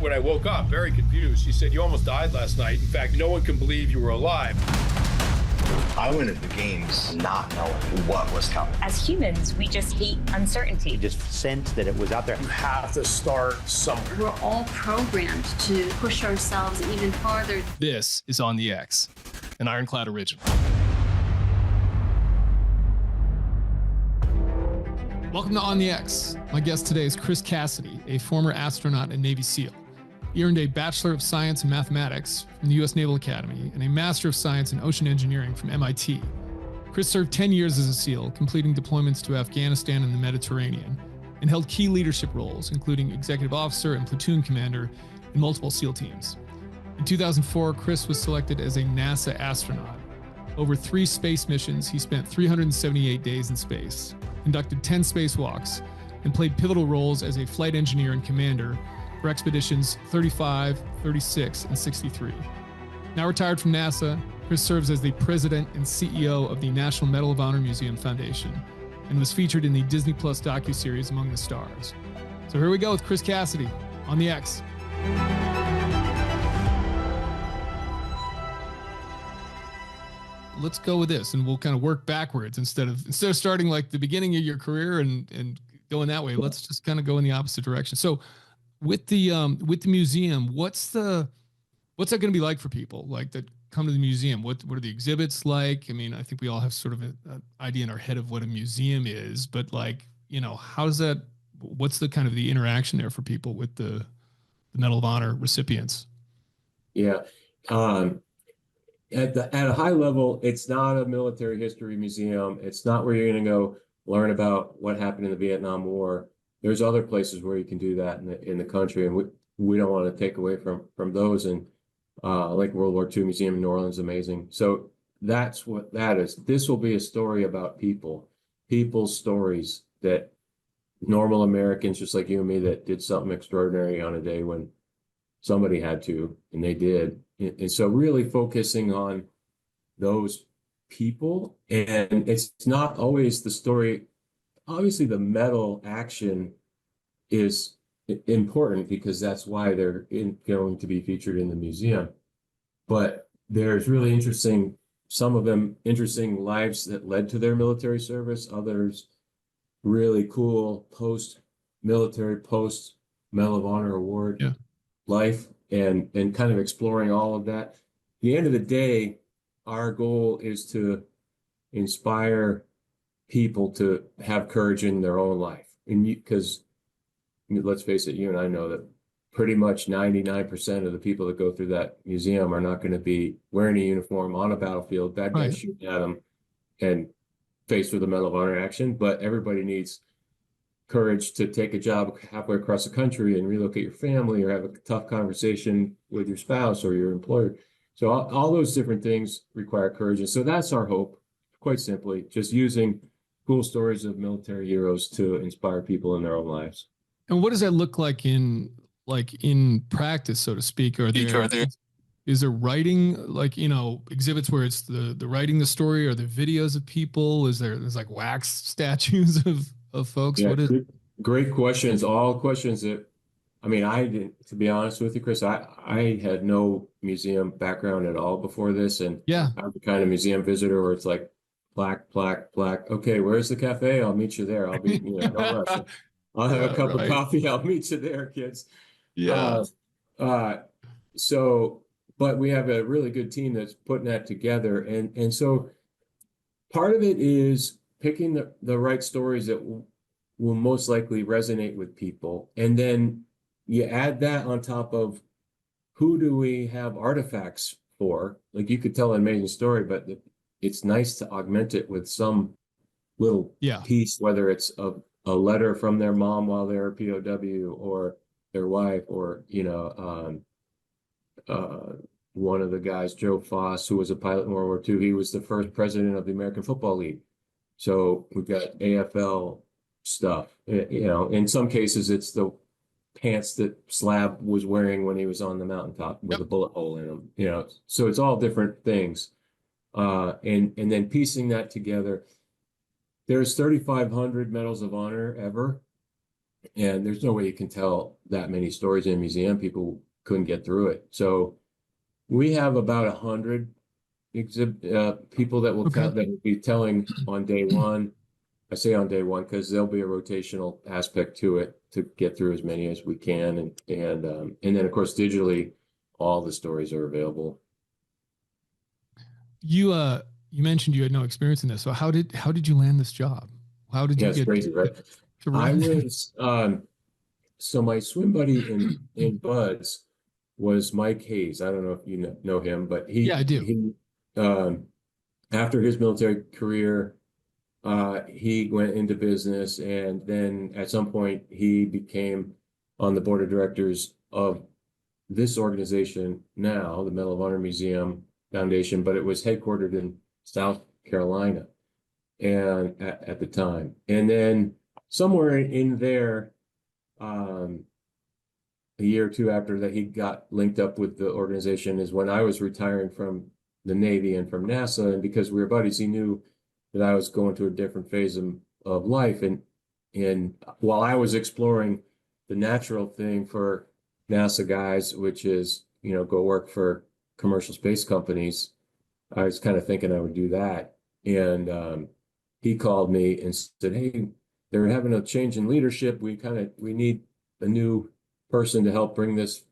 when I woke up, very confused. She said, "You almost died last night. In fact, no one can believe you were alive." I went into the games not knowing what was coming. As humans, we just hate uncertainty. You just sensed that it was out there. You have to start somewhere. We're all programmed to push ourselves even farther. This is On the X, an IRONCLAD original. Welcome to On the X. My guest today is Chris Cassidy, a former astronaut and Navy SEAL. He earned a Bachelor of Science in Mathematics from the U.S. Naval Academy and a Master of Science in Ocean Engineering from MIT. Chris served 10 years as a SEAL, completing deployments to Afghanistan and the Mediterranean, and held key leadership roles, including executive officer and platoon commander in multiple SEAL teams. In 2004, Chris was selected as a NASA astronaut. Over 3 space missions, he spent 378 days in space, conducted 10 spacewalks, and played pivotal roles as a flight engineer and commander for expeditions 35, 36, and 63. Now retired from NASA, Chris serves as the president and CEO of the National Medal of Honor Museum Foundation and was featured in the Disney Plus docuseries Among the Stars. So here we go with Chris Cassidy on the X. Let's go with this, and we'll kind of work backwards instead of starting like the beginning of your career and going that way. Let's just kind of go in the opposite direction. So with the museum, what's that going to be like for people like that come to the museum? What are the exhibits like? I mean, I think we all have sort of an idea in our head of what a museum is, but like, how does that? What's the kind of the interaction there for people with the Medal of Honor recipients? Yeah, at a high level, it's not a military history museum. It's not where you're going to go learn about what happened in the Vietnam War. There's other places where you can do that in the country, and we don't want to take away from those. And like World War II Museum in New Orleans, amazing. So that's what that is. This will be a story about people's stories, that normal Americans just like you and me that did something extraordinary on a day when somebody had to, and they did. And so really focusing on those people, and it's not always the story. Obviously, the medal action is important because that's why they're going to be featured in the museum. But there's really some of them interesting lives that led to their military service, others really cool post-military, post-Medal of Honor award life, and kind of exploring all of that. At the end of the day, our goal is to inspire people to have courage in their own life. And because let's face it, you and I know that pretty much 99% of the people that go through that museum are not going to be wearing a uniform on a battlefield, bad guys shooting at them and faced with a Medal of Honor action. But everybody needs courage to take a job halfway across the country and relocate your family, or have a tough conversation with your spouse or your employer. So all those different things require courage. And so that's our hope, quite simply, just using cool stories of military heroes to inspire people in their own lives. And what does that look like in practice, so to speak? Is there writing, like, exhibits where it's the writing the story, or the videos of people? There's like wax statues of folks? Yeah, great questions. All questions that, I didn't, to be honest with you, Chris, I had no museum background at all before this. And I'm the kind of museum visitor where it's like, plaque. Okay, where's the cafe? I'll meet you there. I'll be, no rush. I'll have a cup of coffee. I'll meet you there, kids. Yeah. But we have a really good team that's putting that together. And so part of it is picking the right stories that will most likely resonate with people. And then you add that on top of, who do we have artifacts for? Like, you could tell an amazing story, but it's nice to augment it with some little piece, whether it's a letter from their mom while they're a POW, or their wife, or, one of the guys, Joe Foss, who was a pilot in World War II, he was the first president of the American Football League. So we've got AFL stuff. In some cases, it's the pants that Slab was wearing when he was on the mountaintop with a bullet hole in them. So it's all different things. And then piecing that together. There's 3,500 medals of honor ever. and there's no way you can tell that many stories in a museum. People couldn't get through it. So we have about 100 people that will Okay. tell that will be telling on day one. I say on day one because there'll be a rotational aspect to it to get through as many as we can, and then of course digitally, all the stories are available. You mentioned you had no experience in this. So how did you land this job? How did Yeah, you it's get crazy, right? to I run? was so my swim buddy in Buds was Mike Hayes. I don't know if you know him, but Yeah, I do. he um after his military career, he went into business, and then at some point he became on the board of directors of this organization now, the Medal of Honor Museum Foundation, but it was headquartered in South Carolina and at the time. And then somewhere in there, um, a year or two after that, he got linked up with the organization is when I was retiring from the Navy and from NASA. And because we were buddies, he knew that I was going to a different phase of life. And while I was exploring the natural thing for NASA guys, which is, go work for commercial space companies, I was kind of thinking I would do that. And he called me and said, "Hey, they're having a change in leadership. We need a new person to help bring this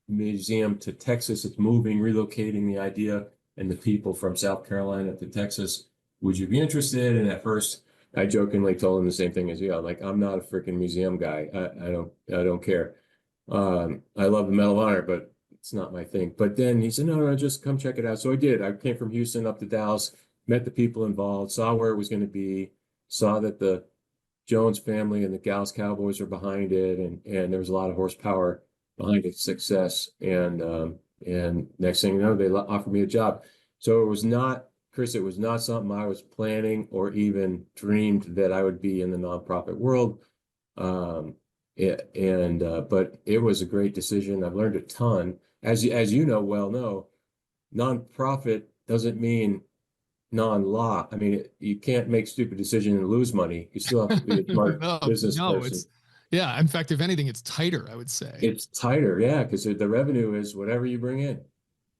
museum to Texas. It's moving, relocating the idea and the people from South Carolina to Texas. Would you be interested?" And at first, I jokingly told him the same thing as you. I'm like, "I'm not a freaking museum guy. I don't care. I love the Medal of Honor, but it's not my thing." But then he said, "No, just come check it out." So I did. I came from Houston up to Dallas, met the people involved, saw where it was going to be, saw that the Jones family and the Dallas Cowboys are behind it, and there was a lot of horsepower behind its success. And next thing you know, they offered me a job. So it was not, Chris, it was not something I was planning or even dreamed that I would be in the nonprofit world. But it was a great decision. I've learned a ton. As you know, nonprofit doesn't mean non-law. I mean, you can't make stupid decisions and lose money. You still have to be a smart No, business no, person. yeah. In fact, if anything, it's tighter, I would say. It's tighter, yeah, because the revenue is whatever you bring in.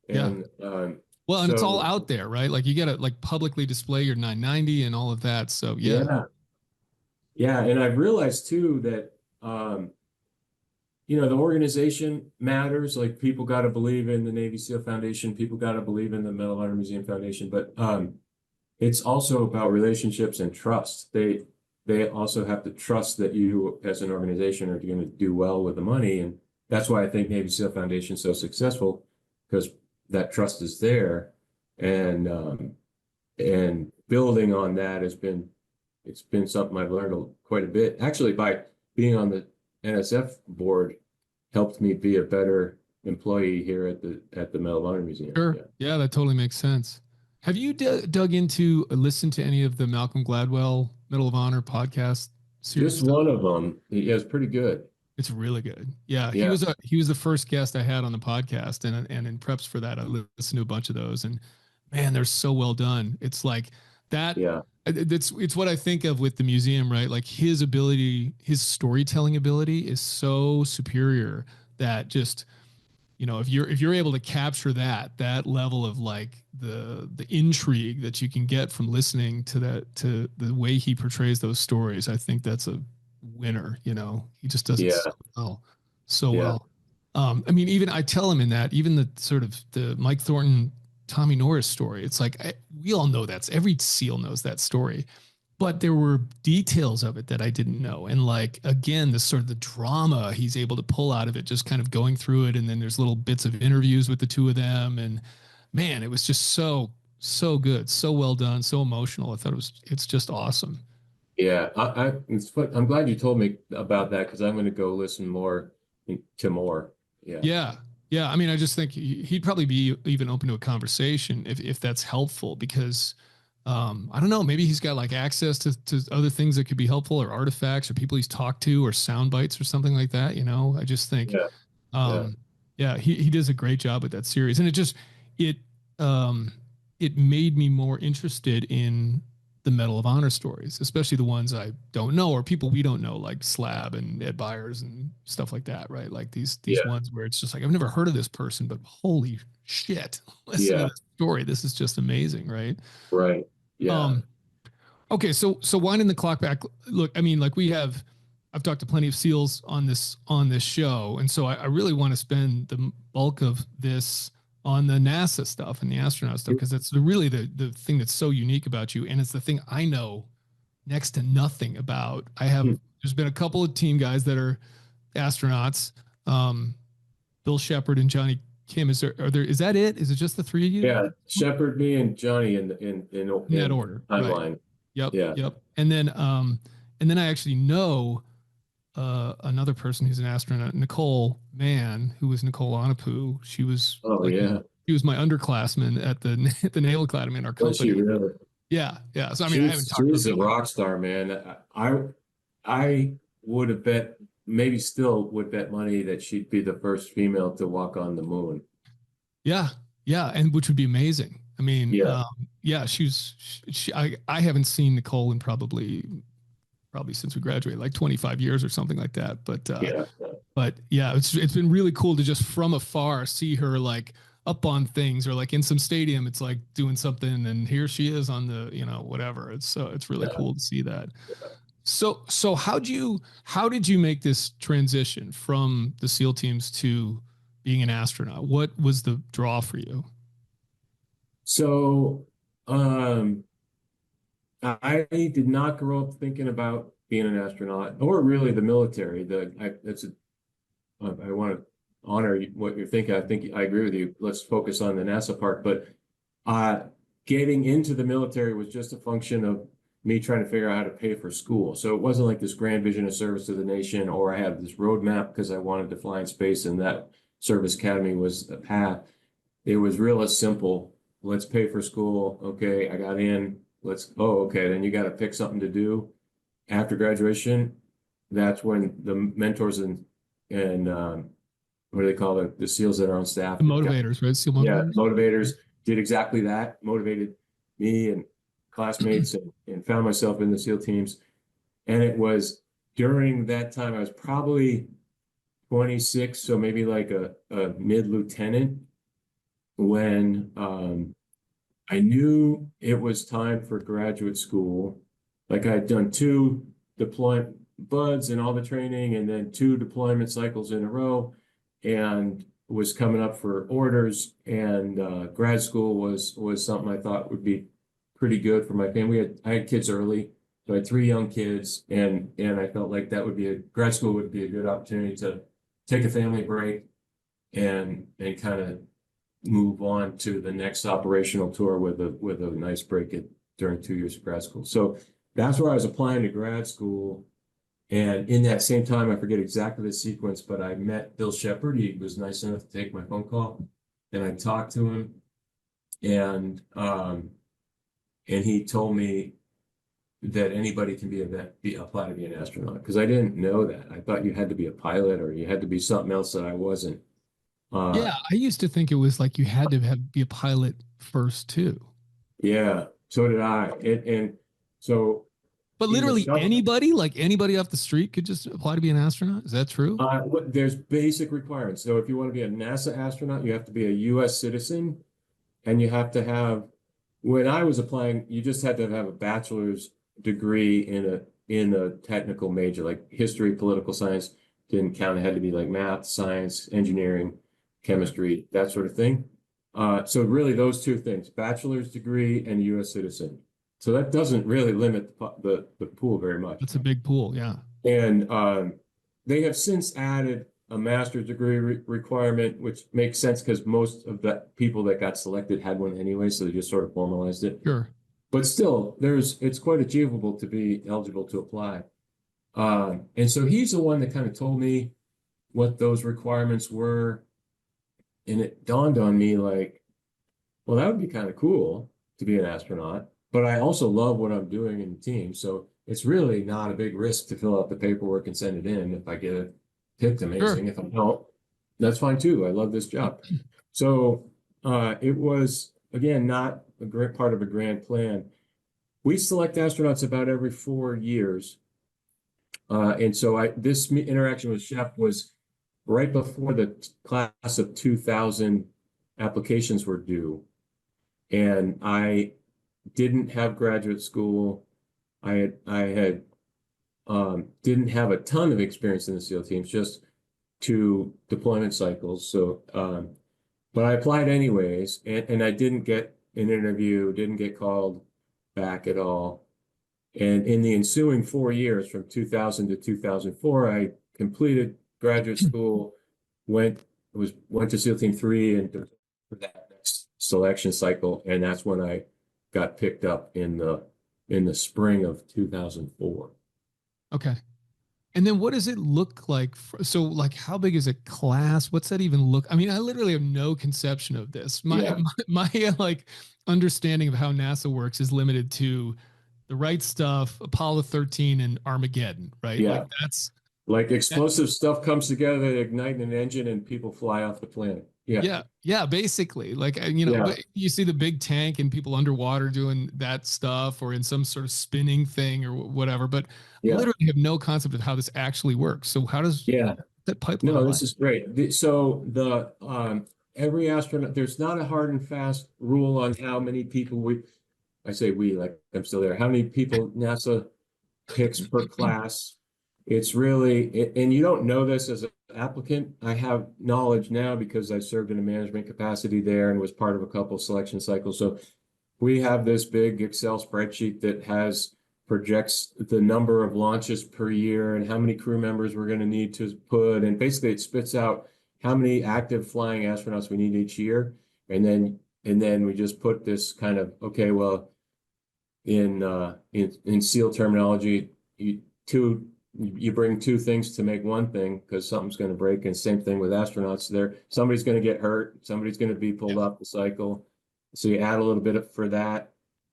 Yeah. And Well, and it's all so out there, right? Like you got to like publicly display your 990 and all of that. So yeah. yeah, and I've realized too that the organization matters. Like people got to believe in the Navy SEAL Foundation, people got to believe in the Medal of Honor Museum Foundation, but it's also about relationships and trust. They also have to trust that you as an organization are going to do well with the money. And that's why I think Navy SEAL Foundation is so successful, because that trust is there. And building on that it's been something I've learned quite a bit. Actually, by being on the NSF board helped me be a better employee here at the Medal of Honor Museum. Sure. Yeah, that totally makes sense. Have you dug into, listened to any of the Malcolm Gladwell Medal of Honor podcast series? Just one of them. Yeah, it's pretty good. It's really good. Yeah, Yeah. he was the first guest I had on the podcast, and in preps for that, I listened to a bunch of those, and man, they're so well done. It's like that. Yeah. It's what I think of with the museum, right? Like his ability, his storytelling ability is so superior that just, if you're able to capture that level of like the intrigue that you can get from listening to the way he portrays those stories, I think that's a winner. He just does it so well. I mean, even I tell him in that, even the sort of the Mike Thornton, Tommy Norris story, it's like we all know every SEAL knows that story, but there were details of it that I didn't know. And like, again, the sort of the drama he's able to pull out of it, just kind of going through it. And then there's little bits of interviews with the two of them. And man, it was just so good, so well done, so emotional. I thought it's just awesome. Yeah. I'm glad you told me about that, because I'm going to go listen more to more. Yeah. Yeah. Yeah. I mean, I just think he'd probably be even open to a conversation if that's helpful, because I don't know, maybe he's got like access to other things that could be helpful, or artifacts or people he's talked to, or sound bites or something like that. I just think, he does a great job with that series. And it um, it made me more interested in the Medal of Honor stories, especially the ones I don't know or people we don't know, like Slab and Ed Byers and stuff like that, right? Like these ones where it's just like, I've never heard of this person, but holy shit, listen to this story. This is just amazing, right? Right. Yeah. Okay, so winding the clock back, look, I mean, like I've talked to plenty of SEALs on this show, and so I really want to spend the bulk of this on the NASA stuff and the astronaut stuff, because it's really the thing that's so unique about you, and it's the thing I know next to nothing about. There's been a couple of team guys that are astronauts, Bill Shepard and Johnny Kim. Is that it? Is it just the three of you? Yeah, Shepard, me, and Johnny in that order timeline. Right. Yep. Yeah. Yep. And then I actually know another person who's an astronaut, Nicole Mann, who was Nicole Onapu. She was she was my underclassman at the Naval Academy in our company. Was she really? Yeah. So I mean, I haven't talked to her. She's a rock star, man. I would have bet, maybe still would bet money that she'd be the first female to walk on the moon. Yeah, and which would be amazing. I mean, I haven't seen Nicole in probably since we graduated, like 25 years or something like that. But it's been really cool to just from afar see her like up on things, or like in some stadium, it's like doing something, and here she is on the, whatever. It's really cool to see that. Yeah. So how did you make this transition from the SEAL teams to being an astronaut? What was the draw for you? So, I did not grow up thinking about being an astronaut or really the military. I want to honor what you're thinking. I think I agree with you. Let's focus on the NASA part. But getting into the military was just a function of me trying to figure out how to pay for school. So it wasn't like this grand vision of service to the nation, or I had this roadmap because I wanted to fly in space and that service academy was a path. It was real as simple. Let's pay for school. Okay, I got in. Okay, then you got to pick something to do after graduation. That's when the mentors and what do they call it? The SEALs that are on staff. The motivators, right? SEAL motivators. Yeah, motivators did exactly that. Motivated me and classmates and found myself in the SEAL teams. And it was during that time, I was probably 26, so maybe like a mid-lieutenant, when I knew it was time for graduate school. Like I had done 2 deployment buds and all the training, and then 2 deployment cycles in a row, and was coming up for orders. And grad school was something I thought would be pretty good for my family. I had kids early, so I had 3 young kids, and I felt like that would be grad school would be a good opportunity to take a family break and kind of move on to the next operational tour with a nice break during 2 years of grad school. So that's where I was applying to grad school. And in that same time, I forget exactly the sequence, but I met Bill Shepard. He was nice enough to take my phone call, and I talked to him, and he told me that anybody can apply to be an astronaut, because I didn't know that. I thought you had to be a pilot or you had to be something else that I wasn't. I used to think it was like you had to be a pilot first too. Yeah, so did I. But literally anybody off the street could just apply to be an astronaut. Is that true? There's basic requirements. So if you want to be a NASA astronaut, you have to be a U.S. citizen, and you have to have. When I was applying, you just had to have a bachelor's degree in a technical major, like history, political science didn't count. It had to be like math, science, engineering, chemistry, that sort of thing. So really those 2 things, bachelor's degree and U.S. citizen. So that doesn't really limit the pool very much. That's a big pool, yeah. And they have since added a master's degree requirement, which makes sense because most of the people that got selected had one anyway, so they just sort of formalized it. Sure. But still, it's quite achievable to be eligible to apply. And so he's the one that kind of told me what those requirements were. And it dawned on me like, well, that would be kind of cool to be an astronaut, but I also love what I'm doing in the team. So it's really not a big risk to fill out the paperwork and send it in. If I get it picked, amazing. Sure. If I don't, that's fine too. I love this job. So it was, again, not a great part of a grand plan. We select astronauts about every 4 years. And so this interaction with Shep was right before the class of 2000 applications were due. And I didn't have graduate school. I had didn't have a ton of experience in the SEAL teams, just 2 deployment cycles. So, but I applied anyways, and I didn't get an interview, didn't get called back at all. And in the ensuing 4 years, from 2000 to 2004, I completed graduate school, went to SEAL Team 3 and for that next selection cycle, and that's when I got picked up in the spring of 2004. Okay. And then what does it look like? So like, how big is a class? What's that even look? I mean, I literally have no conception of this. My like understanding of how NASA works is limited to the right stuff, Apollo 13 and Armageddon, right? Yeah. Like that's like explosive stuff comes together, they ignite an engine and people fly off the planet. Yeah, basically. Like, you see the big tank and people underwater doing that stuff or in some sort of spinning thing or whatever, but literally have no concept of how this actually works. So how does that pipeline? No, this is great. So every astronaut, there's not a hard and fast rule on how many people I say we, like I'm still there, how many people NASA picks per class. It's really, and you don't know this as an applicant. I have knowledge now because I served in a management capacity there and was part of a couple selection cycles. So we have this big Excel spreadsheet that projects the number of launches per year and how many crew members we're going to need to put. And basically it spits out how many active flying astronauts we need each year. And then we just put this kind of, okay, well, in SEAL terminology, you bring 2 things to make 1 thing because something's going to break. And same thing with astronauts there. Somebody's going to get hurt. Somebody's going to be pulled off the cycle. So you add a little bit for that,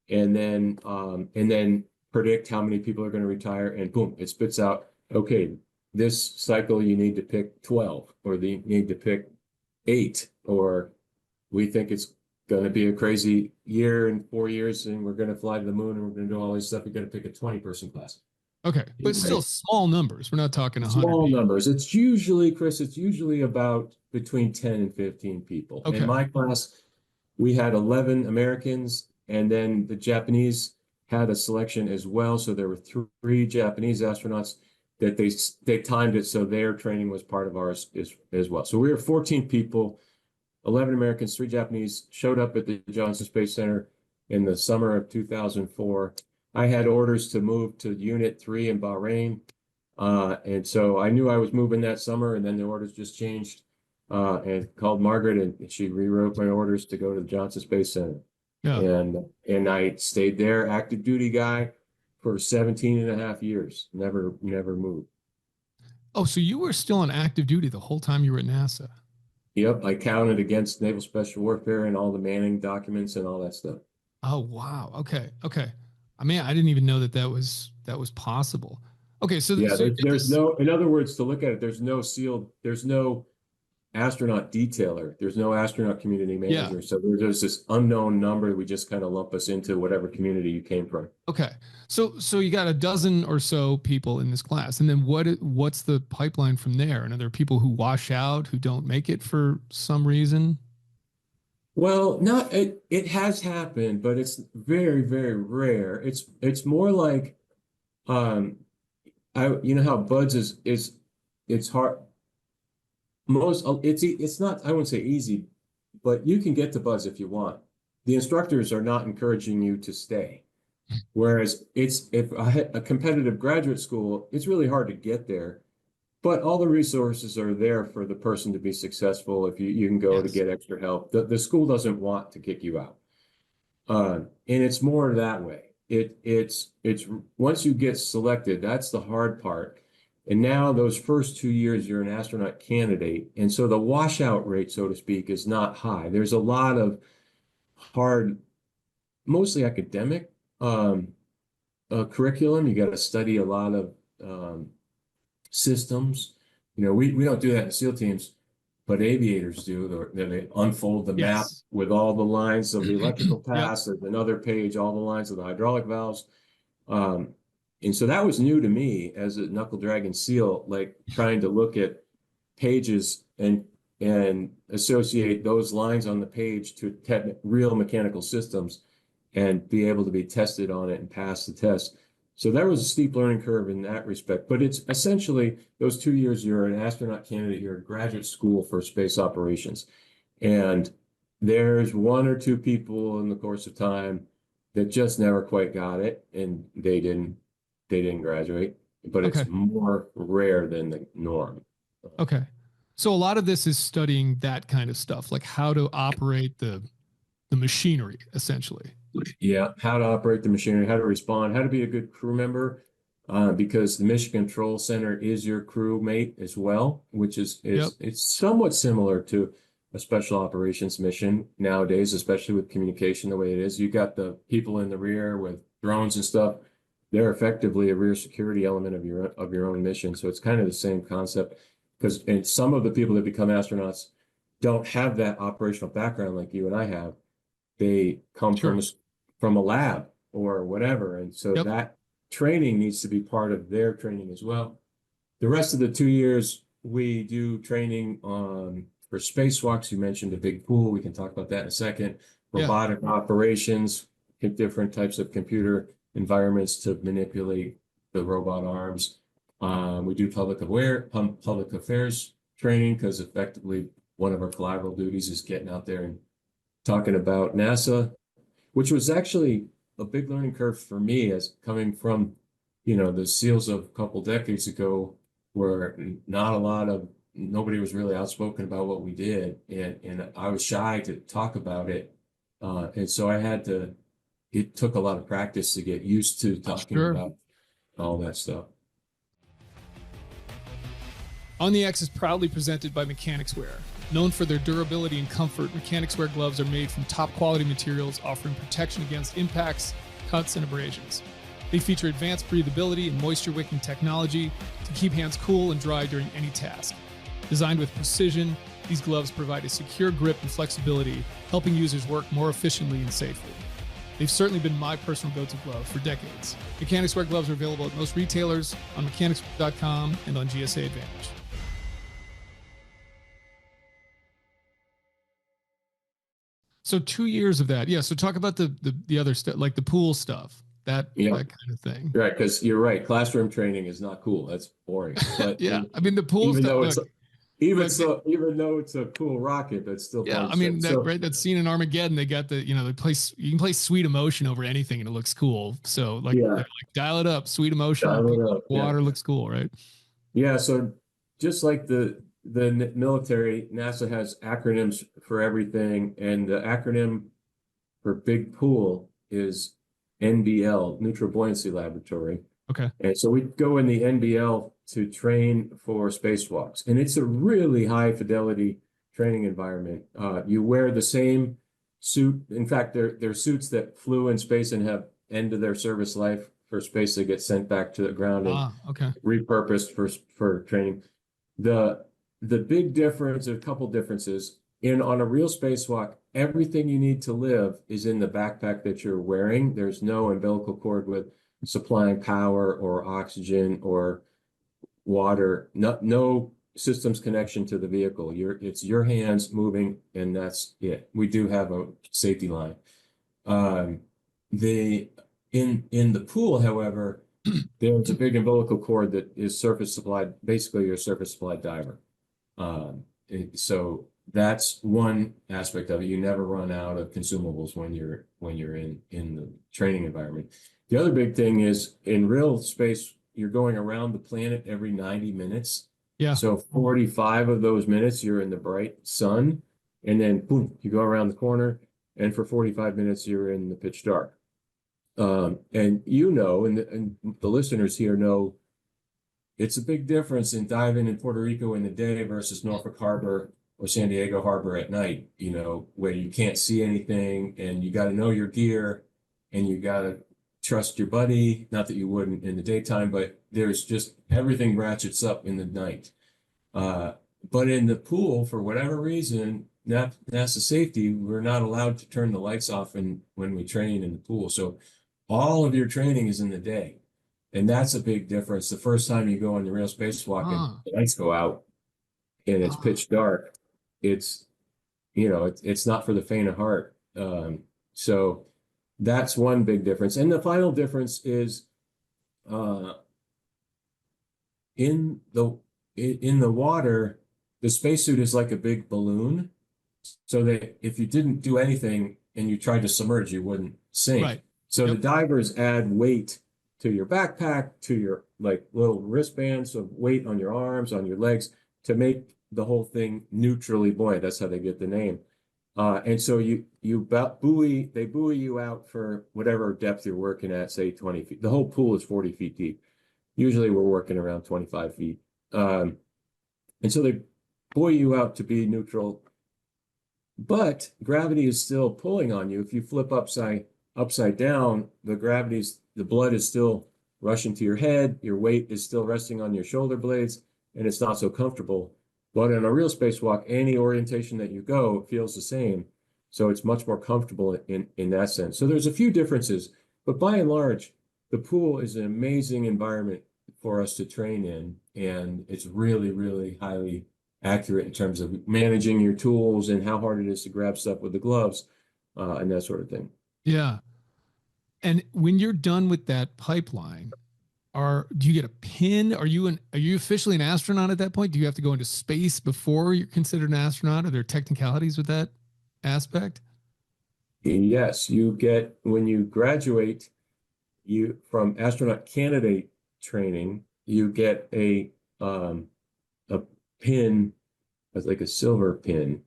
and then predict how many people are going to retire, and boom, it spits out, okay, this cycle you need to pick 12, or you need to pick 8, or we think it's going to be a crazy year in 4 years and we're going to fly to the moon and we're going to do all this stuff. You're going to pick a 20-person class. Okay, but still small numbers. We're not talking 100. Small numbers. It's usually, Chris, about between 10 and 15 people. Okay. In my class, we had 11 Americans, and then the Japanese had a selection as well. So there were 3 Japanese astronauts that they timed it so their training was part of ours as well. So we were 14 people, 11 Americans, 3 Japanese, showed up at the Johnson Space Center in the summer of 2004. I had orders to move to Unit 3 in Bahrain. And so I knew I was moving that summer, and then the orders just changed, and called Margaret, and she rewrote my orders to go to the Johnson Space Center. Yeah. And I stayed there, active duty guy, for 17 and a half years, never moved. Oh, so you were still on active duty the whole time you were at NASA? Yep, I counted against Naval Special Warfare and all the Manning documents and all that stuff. Oh, wow. Okay. I mean, I didn't even know that was possible. Okay, so there's no, in other words, to look at it, there's no astronaut detailer, there's no astronaut community manager. So there's this unknown number. We just kind of lump us into whatever community you came from. Okay, so you got a dozen or so people in this class, and then what's the pipeline from there? And are there people who wash out, who don't make it for some reason? Well, it has happened, but it's very, very rare. It's more like, you know how BUDS is it's hard. It's not, I wouldn't say easy, but you can get to BUDS if you want. The instructors are not encouraging you to stay. Whereas if a competitive graduate school, it's really hard to get there. But all the resources are there for the person to be successful. If you can go to get extra help, the school doesn't want to kick you out, and it's more that way. It's once you get selected, that's the hard part. And now those first 2 years, you're an astronaut candidate, and so the washout rate, so to speak, is not high. There's a lot of hard, mostly academic curriculum. You got to study a lot of systems. We don't do that in SEAL teams. but aviators do. They unfold the map Yes. with all the lines of the electrical Yep. pass. There's another page, all the lines of the hydraulic valves. And so that was new to me as a knuckle dragon SEAL, like trying to look at pages and associate those lines on the page to real mechanical systems and be able to be tested on it and pass the test. So there was a steep learning curve in that respect, but it's essentially those 2 years, you're an astronaut candidate, you're in graduate school for space operations. And there's one or two people in the course of time that just never quite got it, and they didn't graduate, but it's Okay. more rare than the norm. Okay. So a lot of this is studying that kind of stuff, like how to operate the machinery, essentially. Yeah, how to operate the machinery, how to respond, how to be a good crew member, because the Mission Control Center is your crewmate as well, which is Yep. it's somewhat similar to a special operations mission nowadays, especially with communication the way it is. You got the people in the rear with drones and stuff. They're effectively a rear security element of your own mission. So it's kind of the same concept, because and some of the people that become astronauts don't have that operational background like you and I have. They come Sure. from a lab or whatever. And so Yep. that training needs to be part of their training as well. The rest of the 2 years, we do training for spacewalks. You mentioned a big pool. We can talk about that in a second. Yeah. Robotic operations, different types of computer environments to manipulate the robot arms. We do public affairs training, because effectively one of our collateral duties is getting out there and talking about NASA, which was actually a big learning curve for me, as coming from, the SEALs of a couple decades ago, where nobody was really outspoken about what we did. And I was shy to talk about it. And so it took a lot of practice to get used to talking Sure. about all that stuff. On the X is proudly presented by Mechanics Wear. Known for their durability and comfort, Mechanics Wear gloves are made from top quality materials, offering protection against impacts, cuts, and abrasions. They feature advanced breathability and moisture wicking technology to keep hands cool and dry during any task. Designed with precision, these gloves provide a secure grip and flexibility, helping users work more efficiently and safely. They've certainly been my personal go-to glove for decades. Mechanics Wear gloves are available at most retailers, on mechanicswear.com, and on GSA Advantage. So 2 years of that. Yeah. So talk about the other stuff, like the pool stuff, that kind of thing. Right. Because you're right. Classroom training is not cool. That's boring. But Yeah. I mean, the pool even stuff. though even though it's a cool rocket, that's still Yeah. fun I mean, stuff. that scene in Armageddon, they got you can play Sweet Emotion over anything and it looks cool. So like dial it up, Sweet Emotion, water looks cool, right? Yeah. So just like the military, NASA has acronyms for everything, and the acronym for big pool is NBL, Neutral Buoyancy Laboratory. Okay. And so we go in the NBL to train for spacewalks, and it's a really high fidelity training environment. You wear the same suit. In fact, they're suits that flew in space and have ended their service life for space. They get sent back to the ground and repurposed for training. The big difference, a couple differences, on a real spacewalk, everything you need to live is in the backpack that you're wearing. There's no umbilical cord with supplying power or oxygen or water, no systems connection to the vehicle. It's your hands moving, and that's it. We do have a safety line. In the pool, however, there's a big umbilical cord that is surface supplied. Basically, you're a surface supplied diver. So that's one aspect of it. You never run out of consumables when you're in the training environment. The other big thing is, in real space, you're going around the planet every 90 minutes. Yeah. So 45 of those minutes you're in the bright sun, and then boom, you go around the corner, and for 45 minutes you're in the pitch dark. And and the listeners here know, it's a big difference in diving in Puerto Rico in the day versus Norfolk Harbor or San Diego Harbor at night, where you can't see anything, and you got to know your gear, and you got to trust your buddy. Not that you wouldn't in the daytime, but there's just everything ratchets up in the night. but in the pool, for whatever reason, NASA safety, we're not allowed to turn the lights off when we train in the pool. So all of your training is in the day. And that's a big difference. The first time you go on the real spacewalk and Ah, the lights go out and it's pitch dark, it's, it's not for the faint of heart. So that's one big difference. And the final difference is in the water, the spacesuit is like a big balloon. So that if you didn't do anything and you tried to submerge, you wouldn't sink. right. So Yep. the divers add weight to your backpack, to your like little wristbands of weight on your arms, on your legs, to make the whole thing neutrally buoyant. That's how they get the name. And so they buoy you out for whatever depth you're working at, say 20 feet. The whole pool is 40 feet deep. Usually we're working around 25 feet. And so they buoy you out to be neutral, but gravity is still pulling on you. If you flip upside down, the blood is still rushing to your head. Your weight is still resting on your shoulder blades, and it's not so comfortable. But in a real spacewalk, any orientation that you go feels the same. So it's much more comfortable in that sense. So there's a few differences, but by and large, the pool is an amazing environment for us to train in. And it's really, really highly accurate in terms of managing your tools and how hard it is to grab stuff with the gloves and that sort of thing. Yeah. And when you're done with that pipeline, do you get a pin? Are you officially an astronaut at that point? Do you have to go into space before you're considered an astronaut? Are there technicalities with that aspect? Yes, when you graduate from astronaut candidate training, you get a pin, like a silver pin.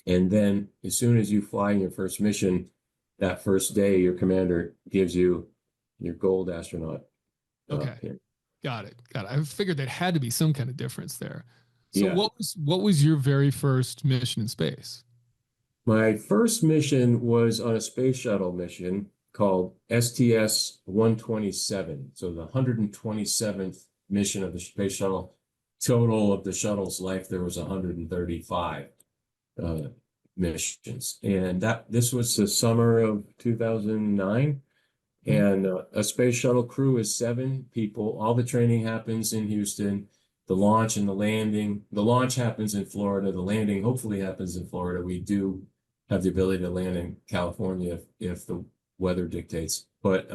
And then as soon as you fly in your first mission, that first day, your commander gives you your gold astronaut Okay. pin. Got it. I figured there had to be some kind of difference there. So Yeah. what was your very first mission in space? My first mission was on a space shuttle mission called STS-127. So the 127th mission of the space shuttle. Total of the shuttle's life, there was 135 missions. And this was the summer of 2009. And a space shuttle crew is 7 people. All the training happens in Houston. The launch and the landing. The launch happens in Florida. The landing hopefully happens in Florida. We do have the ability to land in California if the weather dictates. But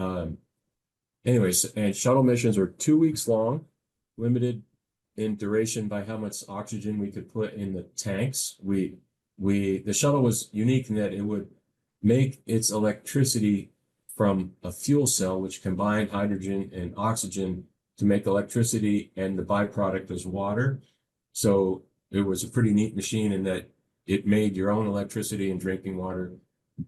anyways, and shuttle missions are 2 weeks long, limited in duration by how much oxygen we could put in the tanks. The shuttle was unique in that it would make its electricity from a fuel cell, which combined hydrogen and oxygen to make electricity, and the byproduct was water. So it was a pretty neat machine in that it made your own electricity and drinking water,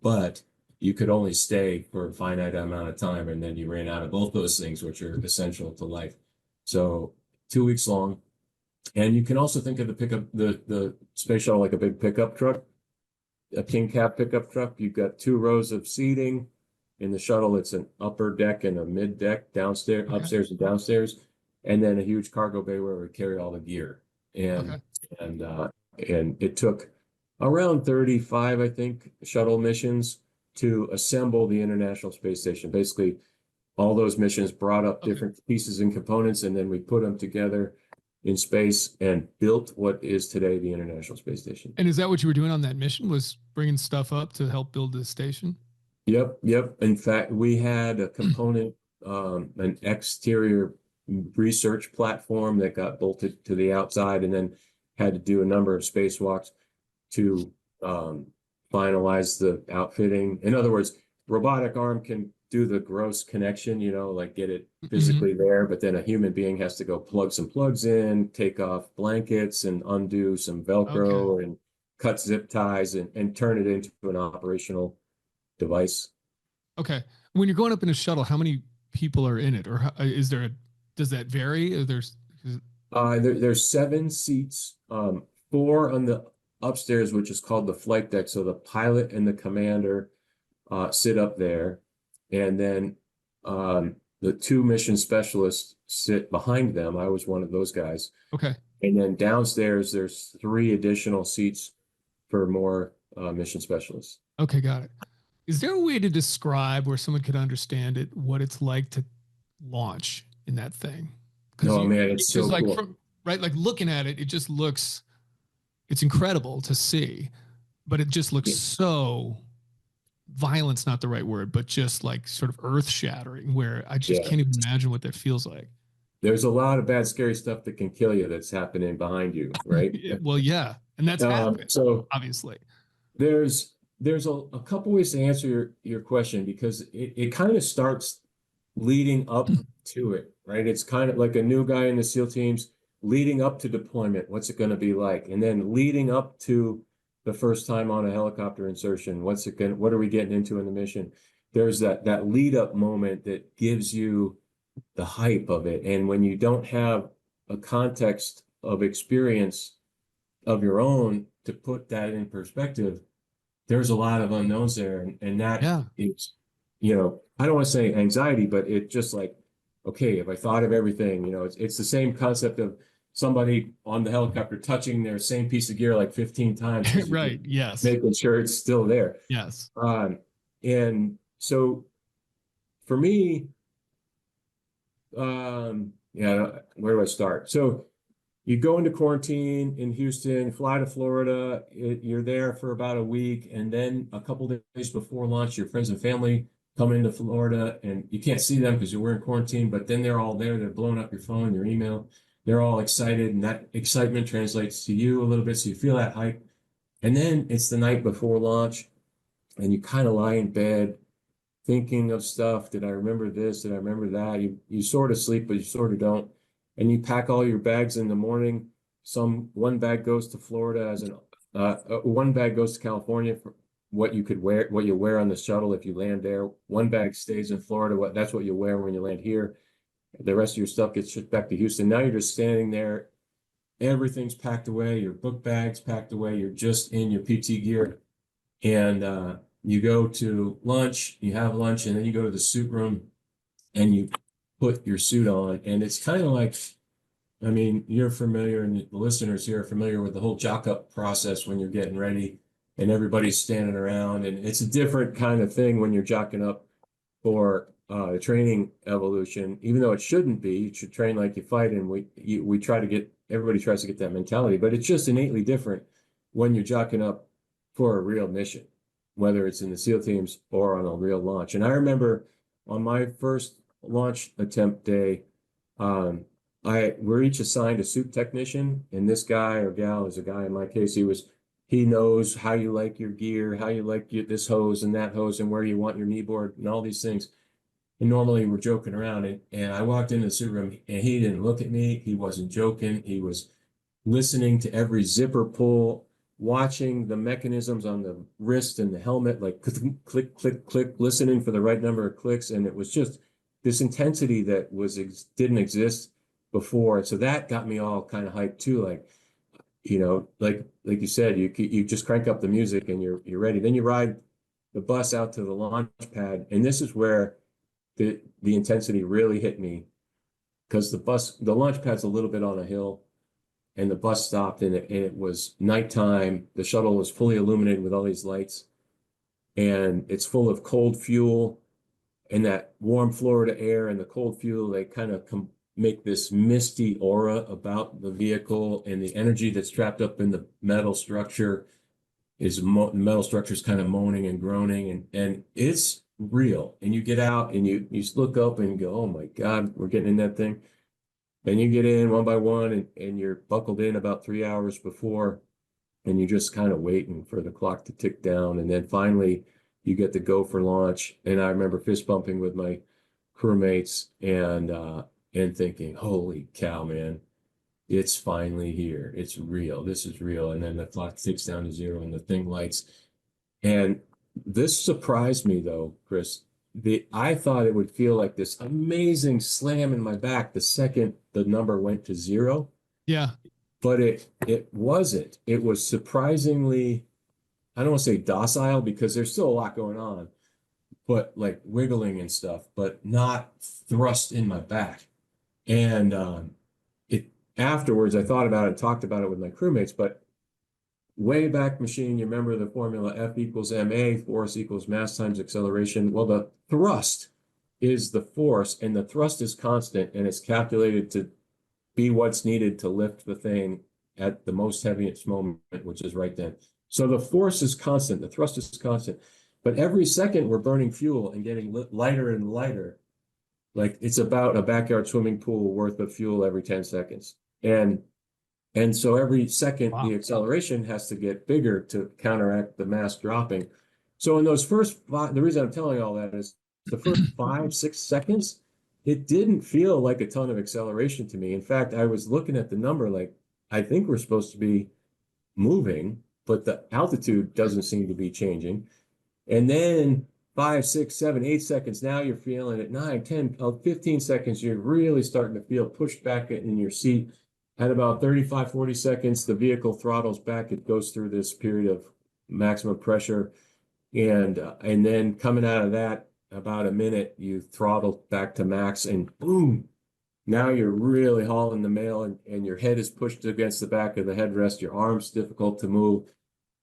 but you could only stay for a finite amount of time, and then you ran out of both those things, which are essential to life. So 2 weeks long. And you can also think of the space shuttle like a big pickup truck, a king cab pickup truck. You've got 2 rows of seating. In the shuttle, it's an upper deck and a mid deck downstairs, upstairs and downstairs, and then a huge cargo bay where we carry all the gear. And it took around 35, I think, shuttle missions to assemble the International Space Station. Basically, all those missions brought up different pieces and components, and then we put them together in space and built what is today the International Space Station. And is that what you were doing on that mission, was bringing stuff up to help build the station? Yep. In fact, we had a component, an exterior research platform that got bolted to the outside, and then had to do a number of spacewalks to finalize the outfitting. In other words, robotic arm can do the gross connection, like get it physically there, but then a human being has to go plug some plugs in, take off blankets and undo some Velcro and cut zip ties and turn it into an operational device. Okay. When you're going up in a shuttle, how many people are in it, or does that vary? There's 7 seats, 4 on the upstairs, which is called the flight deck. So the pilot and the commander sit up there, and then the 2 mission specialists sit behind them. I was one of those guys. Okay. And then downstairs, there's 3 additional seats for more mission specialists. Okay, got it. Is there a way to describe where someone could understand it, what it's like to launch in that thing? Because Oh man, it's so like cool. right, like looking at it, it just looks, it's incredible to see, but it just looks so, violent's not the right word, but just like sort of earth shattering, where I just can't even imagine what that feels like. There's a lot of bad, scary stuff that can kill you that's happening behind you, right? Well, yeah, and that's happening, So obviously. there's a couple ways to answer your question, because it kind of starts leading up to it, right? It's kind of like a new guy in the SEAL teams leading up to deployment. What's it going to be like? And then leading up to the first time on a helicopter insertion. What are we getting into in the mission? There's that lead up moment that gives you the hype of it. And when you don't have a context of experience of your own to put that in perspective, there's a lot of unknowns there. And that is, I don't want to say anxiety, but it just like, okay, if I thought of everything, it's the same concept of somebody on the helicopter touching their same piece of gear like 15 times. Right. Yes. Making sure it's still there. Yes. And so for me, where do I start? So you go into quarantine in Houston, fly to Florida, you're there for about a week, and then a couple of days before launch, your friends and family come into Florida, and you can't see them because you were in quarantine, but then they're all there. They're blowing up your phone, your email. They're all excited, and that excitement translates to you a little bit, so you feel that hype. And then it's the night before launch, and you kind of lie in bed thinking of stuff. Did I remember this? Did I remember that? You sort of sleep, but you sort of don't. And you pack all your bags in the morning. One bag goes to Florida one bag goes to California for what you wear on the shuttle if you land there. One bag stays in Florida. That's what you wear when you land here. The rest of your stuff gets shipped back to Houston. Now you're just standing there. Everything's packed away. Your book bag's packed away. You're just in your PT gear. And you go to lunch, you have lunch, and then you go to the suit room and you put your suit on. And it's kind of like, I mean, you're familiar, and the listeners here are familiar with the whole jock up process when you're getting ready and everybody's standing around. And it's a different kind of thing when you're jocking up for a training evolution, even though it shouldn't be. You should train like you fight, and everybody tries to get that mentality, but it's just innately different when you're jocking up for a real mission, whether it's in the SEAL teams or on a real launch. And I remember on my first launch attempt day, we're each assigned a suit technician, and this guy or gal is a guy in my case. He knows how you like your gear, how you like this hose and that hose, and where you want your knee board and all these things. And normally we're joking around, and I walked into the suit room, and he didn't look at me. He wasn't joking. He was listening to every zipper pull, watching the mechanisms on the wrist and the helmet, like click, click, click, click, listening for the right number of clicks. And it was just this intensity that didn't exist before. And so that got me all kind of hyped too. Like, like you said, you just crank up the music and you're ready. Then you ride the bus out to the launch pad. And this is where the intensity really hit me, because the launch pad's a little bit on a hill. And the bus stopped, and it was nighttime. The shuttle was fully illuminated with all these lights, and it's full of cold fuel, and that warm Florida air and the cold fuel, they kind of make this misty aura about the vehicle, and the energy that's trapped up in the metal structure the metal structure is kind of moaning and groaning, and it's real. And you get out and you look up and go, oh my God, we're getting in that thing. And you get in one by one, and you're buckled in about 3 hours before, and you're just kind of waiting for the clock to tick down. And then finally you get to go for launch. And I remember fist bumping with my crewmates and thinking, holy cow, man, it's finally here. It's real. This is real. And then the clock ticks down to 0 and the thing lights. And this surprised me though, Chris. I thought it would feel like this amazing slam in my back the second the number went to 0. Yeah. But it wasn't. It was surprisingly, I don't want to say docile, because there's still a lot going on, but like wiggling and stuff, but not thrust in my back. And afterwards, I thought about it and talked about it with my crewmates, but Wayback Machine, you remember the formula F equals ma, force equals mass times acceleration. Well, the thrust is the force, and the thrust is constant, and it's calculated to be what's needed to lift the thing at the most heaviest moment, which is right then. So the force is constant, the thrust is constant, but every second we're burning fuel and getting lighter and lighter. Like it's about a backyard swimming pool worth of fuel every 10 seconds. And so every second, the acceleration has to get bigger to counteract the mass dropping. So in those first five, the reason I'm telling all that is the first 5-6 seconds, it didn't feel like a ton of acceleration to me. In fact, I was looking at the number like, I think we're supposed to be moving, but the altitude doesn't seem to be changing. And then 5, 6, 7, 8 seconds, now you're feeling it. 9, 10, 15 seconds, you're really starting to feel pushed back in your seat. At about 35, 40 seconds, the vehicle throttles back. It goes through this period of maximum pressure. And then coming out of that, about a minute, you throttle back to max and boom, now you're really hauling the mail and your head is pushed against the back of the headrest. Your arm's difficult to move.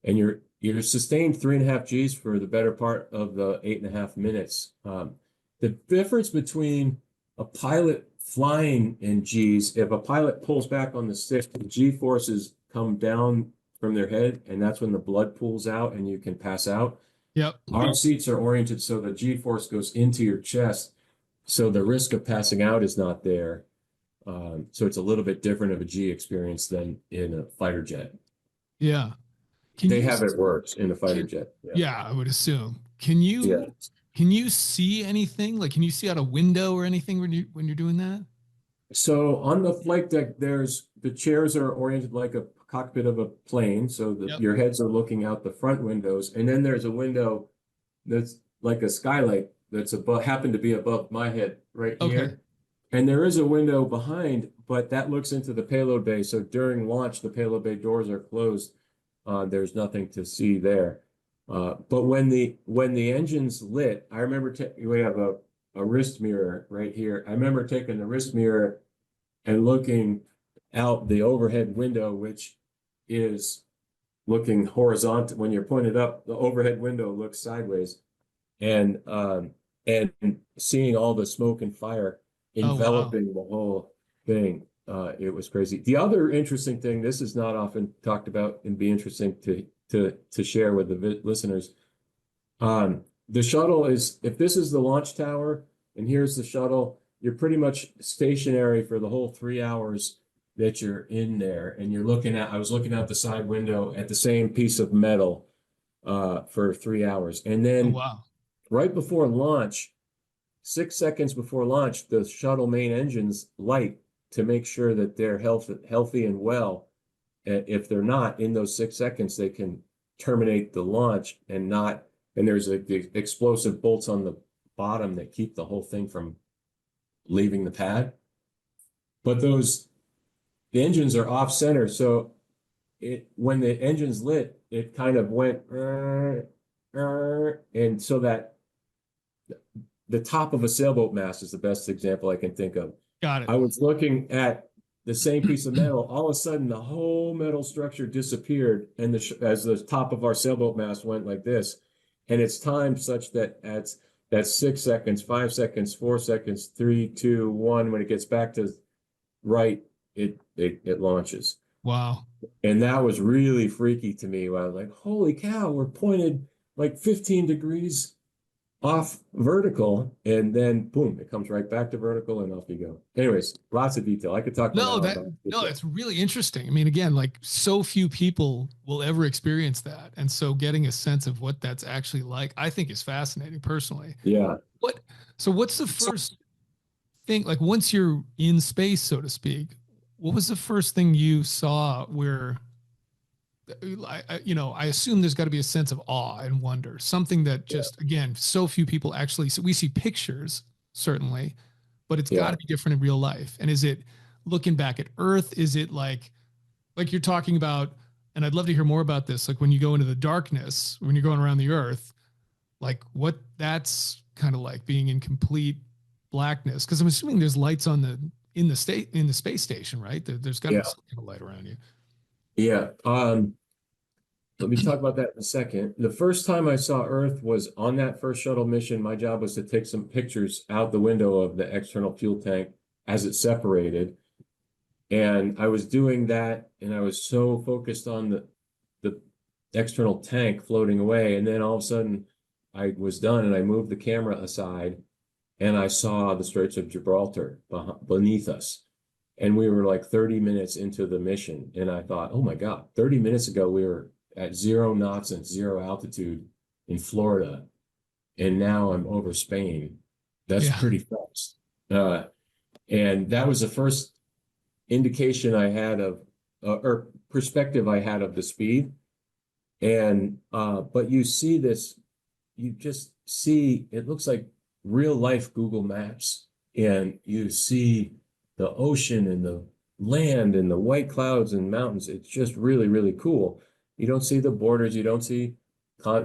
And you're sustained 3.5 Gs for the better part of the 8.5 minutes. The difference between a pilot flying in Gs, if a pilot pulls back on the stick, the G forces come down from their head, and that's when the blood pools out and you can pass out. Yep. Our seats are oriented so the G force goes into your chest, so the risk of passing out is not there. So it's a little bit different of a G experience than in a fighter jet. Yeah. They have it worse in a fighter jet. Yeah, I would assume. Can you see anything? Like, can you see out a window or anything when you're doing that? So on the flight deck, the chairs are oriented like a cockpit of a plane. So your heads are looking out the front windows. And then there's a window that's like a skylight that's happened to be above my head right here. And there is a window behind, but that looks into the payload bay. So during launch, the payload bay doors are closed. There's nothing to see there. But when the engine's lit, I remember we have a wrist mirror right here. I remember taking the wrist mirror and looking out the overhead window, which is looking horizontal. When you're pointed up, the overhead window looks sideways, and seeing all the smoke and fire enveloping the whole thing. It was crazy. The other interesting thing, this is not often talked about and be interesting to share with the listeners. The shuttle is, if this is the launch tower and here's the shuttle, you're pretty much stationary for the whole 3 hours that you're in there. And I was looking out the side window at the same piece of metal for 3 hours. And then right before launch, 6 seconds before launch, the shuttle main engines light to make sure that they're healthy and well. If they're not, in those 6 seconds, they can terminate the launch and there's the explosive bolts on the bottom that keep the whole thing from leaving the pad. But the engines are off center. So when the engine's lit, it kind of went, and so that the top of a sailboat mast is the best example I can think of. Got it. I was looking at the same piece of metal. All of a sudden, the whole metal structure disappeared, and as the top of our sailboat mast went like this, and it's timed such that that's 6 seconds, 5 seconds, 4 seconds, 3, 2, 1. When it gets back to right, it launches. Wow. And that was really freaky to me. I was like, holy cow, we're pointed like 15 degrees off vertical, and then boom, it comes right back to vertical, and off you go. Anyways, lots of detail. I could talk about it's really interesting. I mean, again, like so few people will ever experience that. And so getting a sense of what that's actually like, I think is fascinating personally. Yeah. What's the first thing, like once you're in space, so to speak, what was the first thing you saw where, I assume there's got to be a sense of awe and wonder, something that just, again, so few people actually, so we see pictures certainly, but it's got to be different in real life. And is it looking back at Earth? Is it like you're talking about, and I'd love to hear more about this, like when you go into the darkness, when you're going around the Earth, like what that's kind of like being in complete blackness. Cause I'm assuming there's lights on the in the space station, right? There's got to Yeah. be some kind of light around you. Yeah. Let me talk about that in a second. The first time I saw Earth was on that first shuttle mission. My job was to take some pictures out the window of the external fuel tank as it separated. And I was doing that, and I was so focused on the external tank floating away. And then all of a sudden I was done, and I moved the camera aside, and I saw the Straits of Gibraltar beneath us. And we were like 30 minutes into the mission. And I thought, oh my God, 30 minutes ago, we were at 0 knots and 0 altitude in Florida. And now I'm over Spain. That's pretty fast. And that was the first indication I had of, or perspective I had of the speed. And, but you see this, you just see, it looks like real life Google Maps. And you see the ocean and the land and the white clouds and mountains. It's just really, really cool. You don't see the borders. You don't see,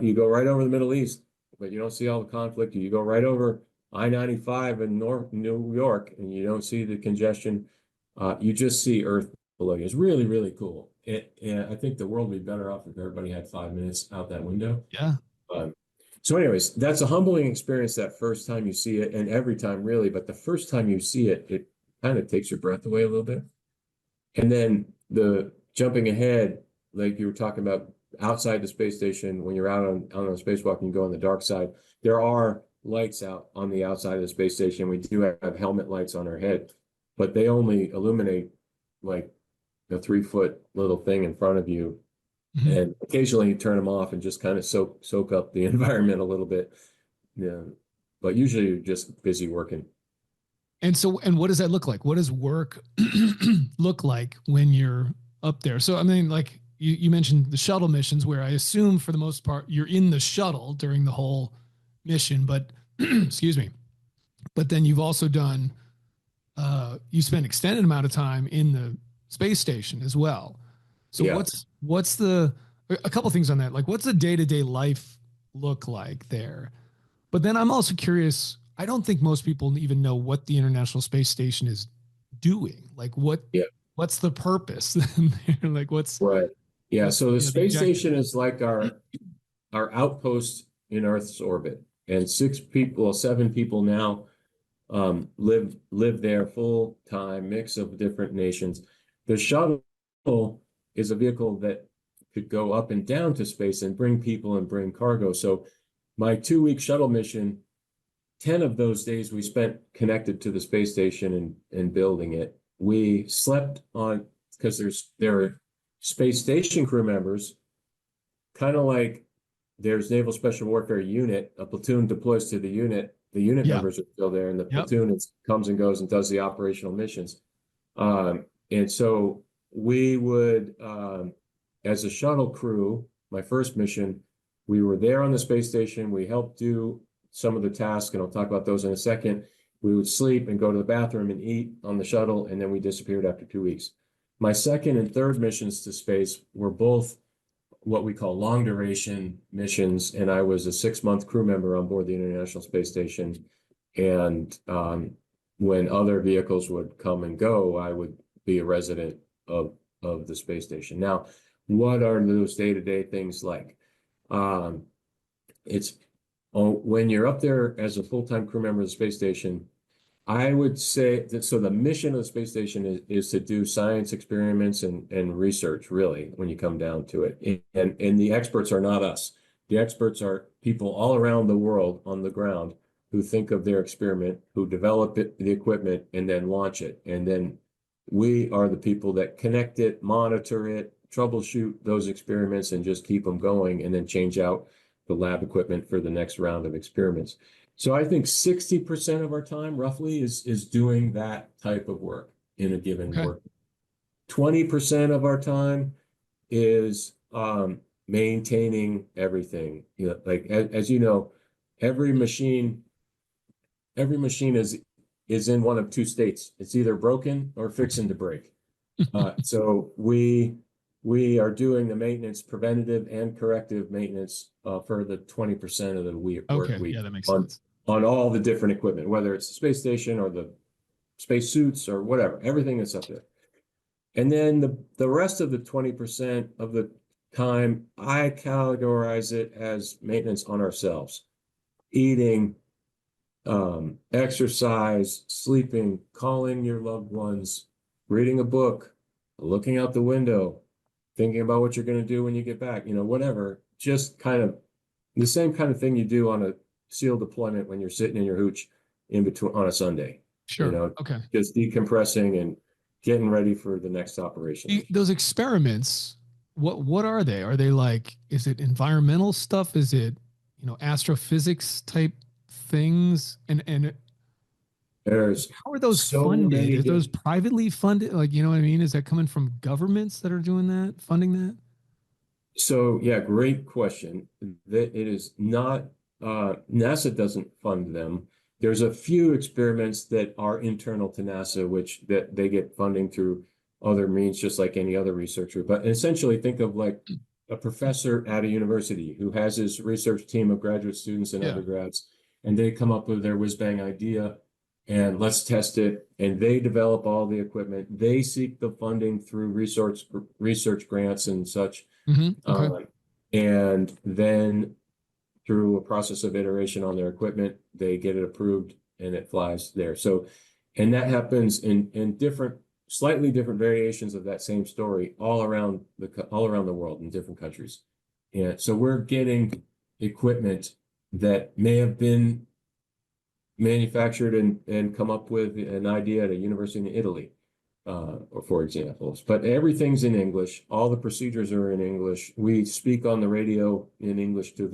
you go right over the Middle East, but you don't see all the conflict. You go right over I-95 in New York, and you don't see the congestion. You just see Earth below you. It's really, really cool. And I think the world would be better off if everybody had 5 minutes out that window. Yeah. So anyways, that's a humbling experience that first time you see it, and every time really, but the first time you see it, it kind of takes your breath away a little bit. And then the jumping ahead, like you were talking about outside the space station, when you're out on a spacewalk and you go on the dark side, there are lights out on the outside of the space station. We do have helmet lights on our head, but they only illuminate like a 3-foot little thing in front of you. Mm-hmm. And occasionally you turn them off and just kind of soak up the environment a little bit. Yeah. But usually you're just busy working. And so, and what does that look like? What does work look like when you're up there? So, I mean, like you mentioned the shuttle missions, where I assume for the most part you're in the shuttle during the whole mission, but excuse me. But then you've also done, you spend extended amount of time in the space station as well. So yeah. What's a couple things on that? Like, what's the day-to-day life look like there? But then I'm also curious, I don't think most people even know what the International Space Station is doing. Like what's the purpose? Like what's right. Yeah. So the space station is like our outpost in Earth's orbit, and 7 people now live there full time, mix of different nations. The shuttle is a vehicle that could go up and down to space and bring people and bring cargo. So my 2-week shuttle mission, 10 of those days we spent connected to the space station and building it. We slept on, because there are space station crew members, kind of like there's Naval Special Warfare Unit, a platoon deploys to the unit members are still there, and the platoon comes and goes and does the operational missions. And so we would, as a shuttle crew, my first mission, we were there on the space station. We helped do some of the tasks, and I'll talk about those in a second. We would sleep and go to the bathroom and eat on the shuttle, and then we disappeared after 2 weeks. My second and third missions to space were both what we call long duration missions, and I was a 6-month crew member on board the International Space Station. And when other vehicles would come and go, I would be a resident of the space station. Now, what are those day-to-day things like? It's when you're up there as a full-time crew member of the space station, I would say that, so the mission of the space station is to do science experiments and research, really, when you come down to it. And the experts are not us. The experts are people all around the world on the ground who think of their experiment, who develop the equipment, and then launch it. And then we are the people that connect it, monitor it, troubleshoot those experiments, and just keep them going, and then change out the lab equipment for the next round of experiments. So I think 60% of our time roughly is doing that type of work in a given work. 20% of our time is maintaining everything. You know, like as you know, every machine is in one of 2 states. It's either broken or fixing to break. So we are doing the maintenance, preventative and corrective maintenance for the 20% of the work week. Yeah, that makes sense. On all the different equipment, whether it's the space station or the space suits or whatever, everything that's up there. And then the rest of the 20% of the time, I categorize it as maintenance on ourselves. Eating, exercise, sleeping, calling your loved ones, reading a book, looking out the window, thinking about what you're going to do when you get back, whatever. Just kind of the same kind of thing you do on a SEAL deployment when you're sitting in your hooch in between on a Sunday. Sure. Okay. Just decompressing and getting ready for the next operation. Those experiments, what are they? Are they like, is it environmental stuff? Is it, astrophysics type things? And there's how are those funded? Are those privately funded? Like, you know what I mean? Is that coming from governments that are doing that, funding that? So yeah, great question. That it is not, NASA doesn't fund them. There's a few experiments that are internal to NASA, which that they get funding through other means, just like any other researcher. But essentially think of like a professor at a university who has his research team of graduate students and undergrads, and they come up with their whiz-bang idea and let's test it. And they develop all the equipment. They seek the funding through research grants and such. Okay. And then through a process of iteration on their equipment, they get it approved and it flies there. So, and that happens in slightly different variations of that same story all around the world in different countries. And so we're getting equipment that may have been manufactured and come up with an idea at a university in Italy, or for example. But everything's in English. All the procedures are in English. We speak on the radio in English to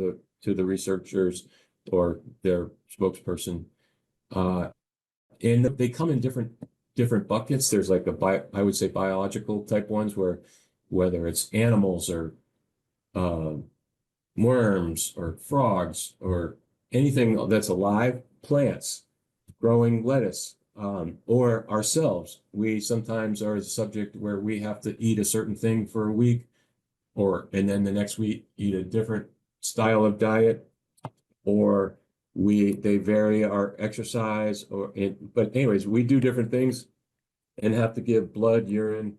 the researchers or their spokesperson. And they come in different buckets. There's like I would say biological type ones whether it's animals or worms or frogs or anything that's alive, plants, growing lettuce, or ourselves. We sometimes are the subject where we have to eat a certain thing for a week, and then the next week eat a different style of diet, or they vary our exercise, but anyways, we do different things and have to give blood, urine,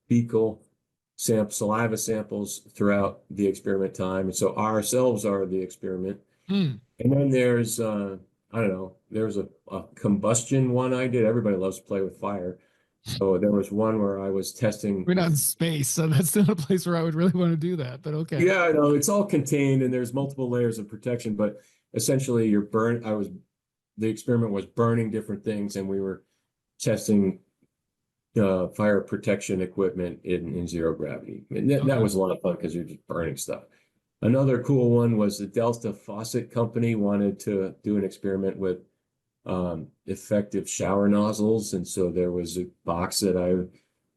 fecal saliva samples throughout the experiment time. And so ourselves are the experiment. And then there's there's a combustion one I did. Everybody loves to play with fire. So there was one where I was testing. We're not in space, so that's not a place where I would really want to do that, but okay. Yeah, I know it's all contained and there's multiple layers of protection, but essentially the experiment was burning different things, and we were testing fire protection equipment in zero gravity. And that was a lot of fun because you're just burning stuff. Another cool one was the Delta Faucet Company wanted to do an experiment with effective shower nozzles. And so there was a box that I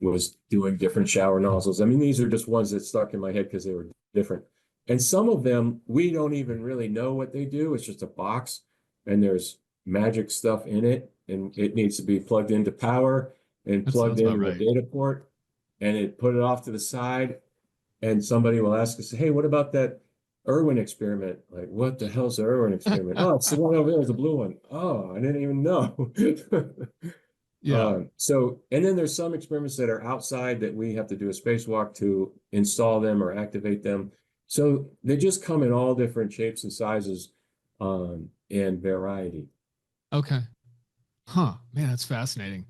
was doing different shower nozzles. I mean, these are just ones that stuck in my head because they were different. And some of them, we don't even really know what they do. It's just a box and there's magic stuff in it, and it needs to be plugged into power and plugged into a data port, and it put it off to the side. And somebody will ask us, hey, what about that Irwin experiment? Like, what the hell's the Irwin experiment? Oh, it's the one over there, the blue one. Oh, I didn't even know. Yeah. And then there's some experiments that are outside that we have to do a spacewalk to install them or activate them. So they just come in all different shapes and sizes and variety. Okay. Huh. Man, that's fascinating.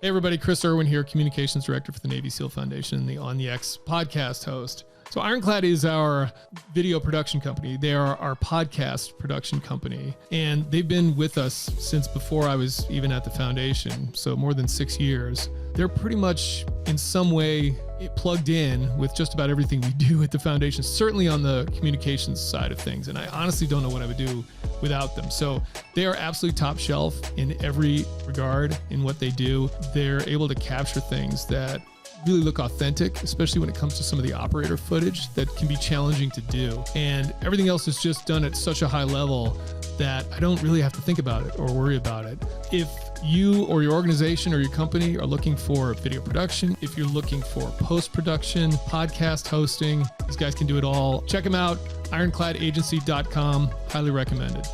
Hey everybody, Chris Irwin here, Communications Director for the Navy SEAL Foundation, the On the X podcast host. So IRONCLAD is our video production company. They are our podcast production company, and they've been with us since before I was even at the foundation, so more than 6 years. They're pretty much in some way plugged in with just about everything we do at the foundation, certainly on the communications side of things. And I honestly don't know what I would do without them. So they are absolutely top shelf in every regard in what they do. They're able to capture things that really look authentic, especially when it comes to some of the operator footage that can be challenging to do. And everything else is just done at such a high level that I don't really have to think about it or worry about it. If you or your organization or your company are looking for video production, if you're looking for post-production, podcast hosting, these guys can do it all. Check them out, ironcladagency.com. Highly recommended.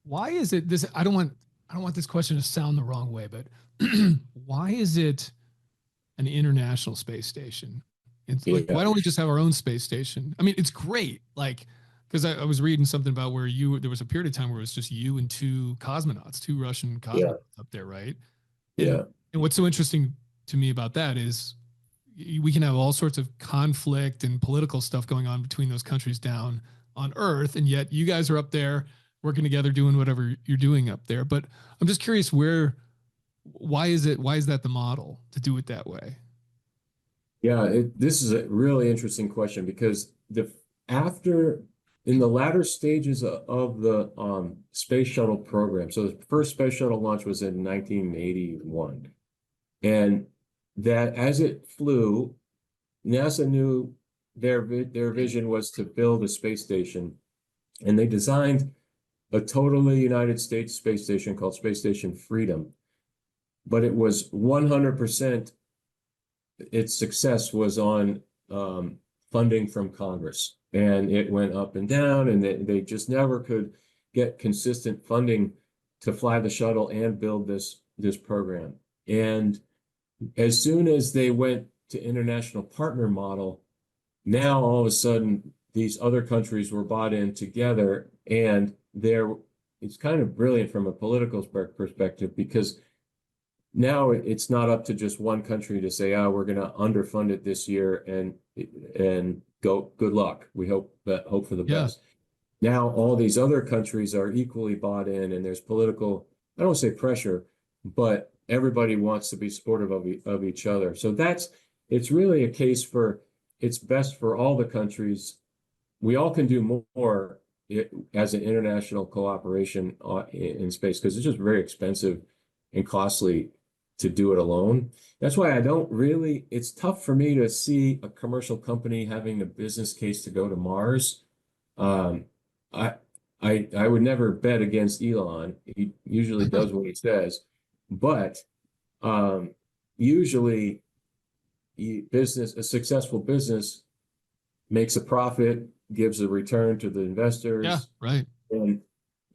why is it this? I don't want this question to sound the wrong way, but why is it an international space station? It's like, why don't we just have our own space station? I mean, it's great. Like, because I was reading something about where there was a period of time where it was just you and two Russian cosmonauts up there, right? And, and what's so interesting to me about that is we can have all sorts of conflict and political stuff going on between those countries down on Earth, and yet you guys are up there working together, doing whatever you're doing up there. But I'm just curious, why is that the model to do it that way? Yeah, this is a really interesting question because in the latter stages of the space shuttle program, so the first space shuttle launch was in 1981, and that as it flew, NASA knew their vision was to build a space station, and they designed a totally United States space station called Space Station Freedom, but it was 100%. Its success was on funding from Congress, and it went up and down, and they just never could get consistent funding to fly the shuttle and build this program. And as soon as they went to international partner model, now all of a sudden these other countries were bought in together, and it's kind of brilliant from a political perspective because now it's not up to just one country to say, we're going to underfund it this year and go, good luck. We hope for the best. Now all these other countries are equally bought in, and there's political, I don't want to say pressure, but everybody wants to be supportive of each other. So it's really a case for it's best for all the countries. We all can do more as an international cooperation in space because it's just very expensive and costly to do it alone. That's why it's tough for me to see a commercial company having a business case to go to Mars. I would never bet against Elon. He usually does what he says, but usually a successful business makes a profit, gives a return to the investors. Yeah, right. And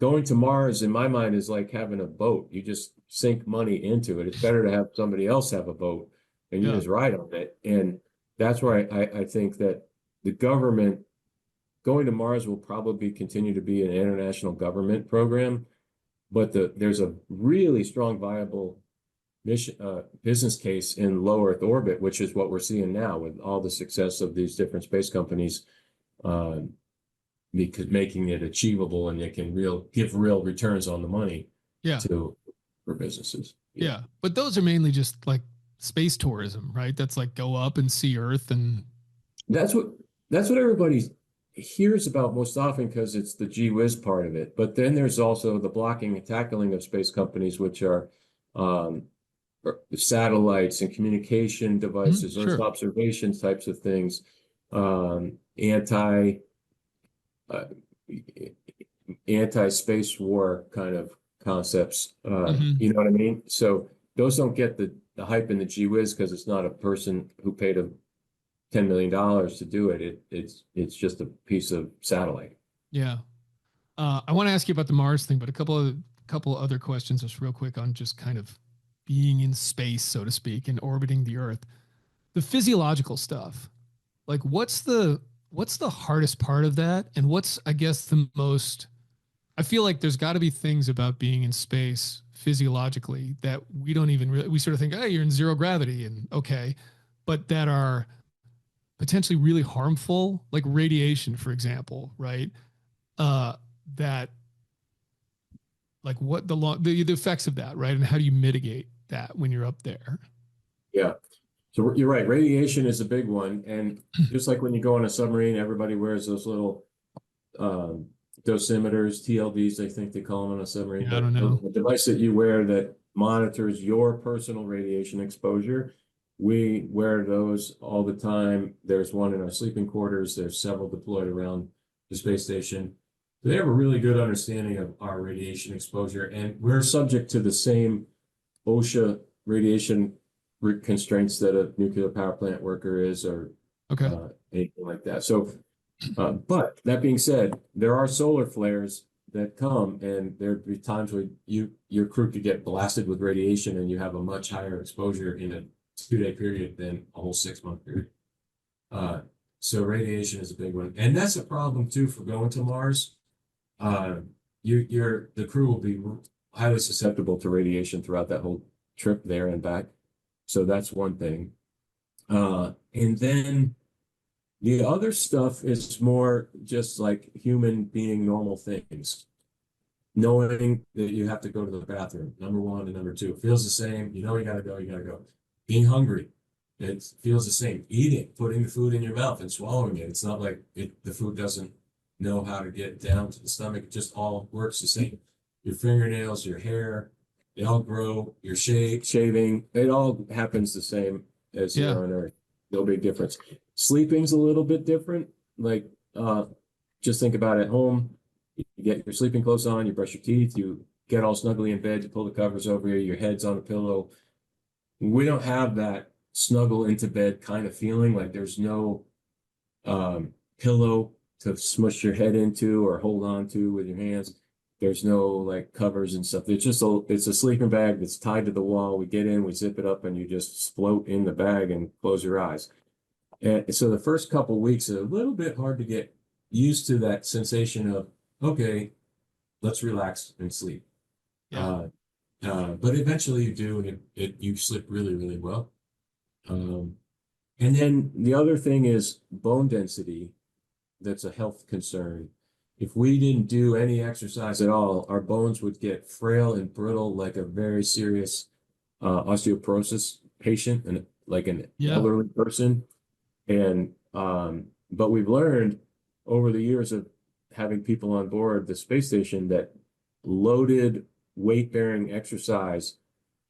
going to Mars, in my mind, is like having a boat. You just sink money into it. It's better to have somebody else have a boat and you just ride on it. And that's why I think that the government going to Mars will probably continue to be an international government program, but there's a really strong, viable mission business case in low Earth orbit, which is what we're seeing now with all the success of these different space companies, because making it achievable and it can give real returns on the money for businesses. Yeah, but those are mainly just like space tourism, right? That's like go up and see Earth, and that's what everybody hears about most often because it's the gee whiz part of it. But then there's also the blocking and tackling of space companies, which are satellites and communication devices, Earth observation types of things, anti-space war kind of concepts. You know what I mean? So those don't get the hype in the gee whiz because it's not a person who paid $10 million to do it. It's just a piece of satellite. Yeah. I want to ask you about the Mars thing, but a couple other questions just real quick on just kind of being in space, so to speak, and orbiting the Earth. The physiological stuff, like what's the hardest part of that? And what's, I guess, I feel like there's got to be things about being in space physiologically that we don't even we sort of think, hey, you're in zero gravity and okay, but that are potentially really harmful, like radiation, for example, right? That like what the effects of that, right? And how do you mitigate that when you're up there? Yeah. So you're right. Radiation is a big one. And just like when you go on a submarine, everybody wears those little dosimeters, TLDs, I think they call them on a submarine. Yeah, I don't know. The device that you wear that monitors your personal radiation exposure. We wear those all the time. There's one in our sleeping quarters. There's several deployed around the space station. They have a really good understanding of our radiation exposure, and we're subject to the same OSHA radiation constraints that a nuclear power plant worker is, or anything like that. So, but that being said, there are solar flares that come, and there'd be times where your crew could get blasted with radiation, and you have a much higher exposure in a 2-day period than a whole 6-month period. So radiation is a big one, and that's a problem too for going to Mars. The crew will be highly susceptible to radiation throughout that whole trip there and back. So that's one thing. And then the other stuff is more just like human being normal things. Knowing that you have to go to the bathroom, number one, and number two, it feels the same. You know, you gotta go. Being hungry, it feels the same. Eating, putting the food in your mouth and swallowing it. It's not like the food doesn't know how to get down to the stomach. It just all works the same. Your fingernails, your hair, they all grow. Your shaving, it all happens the same as here on Earth. No big difference. Sleeping's a little bit different. Like, just think about at home. You get your sleeping clothes on, you brush your teeth, you get all snuggly in bed, you pull the covers over you, your head's on a pillow. We don't have that snuggle into bed kind of feeling. Like there's no pillow to smush your head into or hold on to with your hands. There's no like covers and stuff. It's just it's a sleeping bag that's tied to the wall. We get in, we zip it up, and you just float in the bag and close your eyes. And so the first couple weeks are a little bit hard to get used to that sensation of, okay, let's relax and sleep. But eventually you do, and you sleep really, really well. And then the other thing is bone density. That's a health concern. If we didn't do any exercise at all, our bones would get frail and brittle, like a very serious osteoporosis patient, and like an elderly person. And but we've learned over the years of having people on board the space station that loaded weight-bearing exercise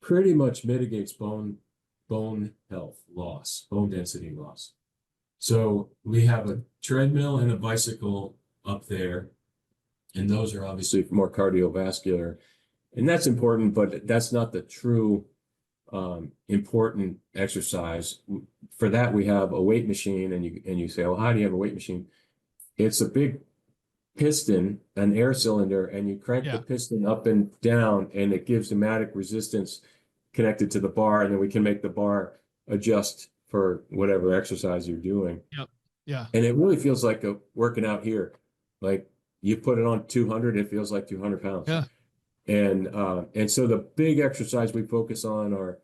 pretty much mitigates bone health loss, bone density loss. So we have a treadmill and a bicycle up there, and those are obviously more cardiovascular, and that's important, but that's not the true important exercise. For that, we have a weight machine, and you say, well, how do you have a weight machine? It's a big piston, an air cylinder, and you crank the piston up and down, and it gives pneumatic resistance connected to the bar, and then we can make the bar adjust for whatever exercise you're doing. And it really feels like working out here. Like you put it on 200, it feels like 200 pounds. And so the big exercise we focus on are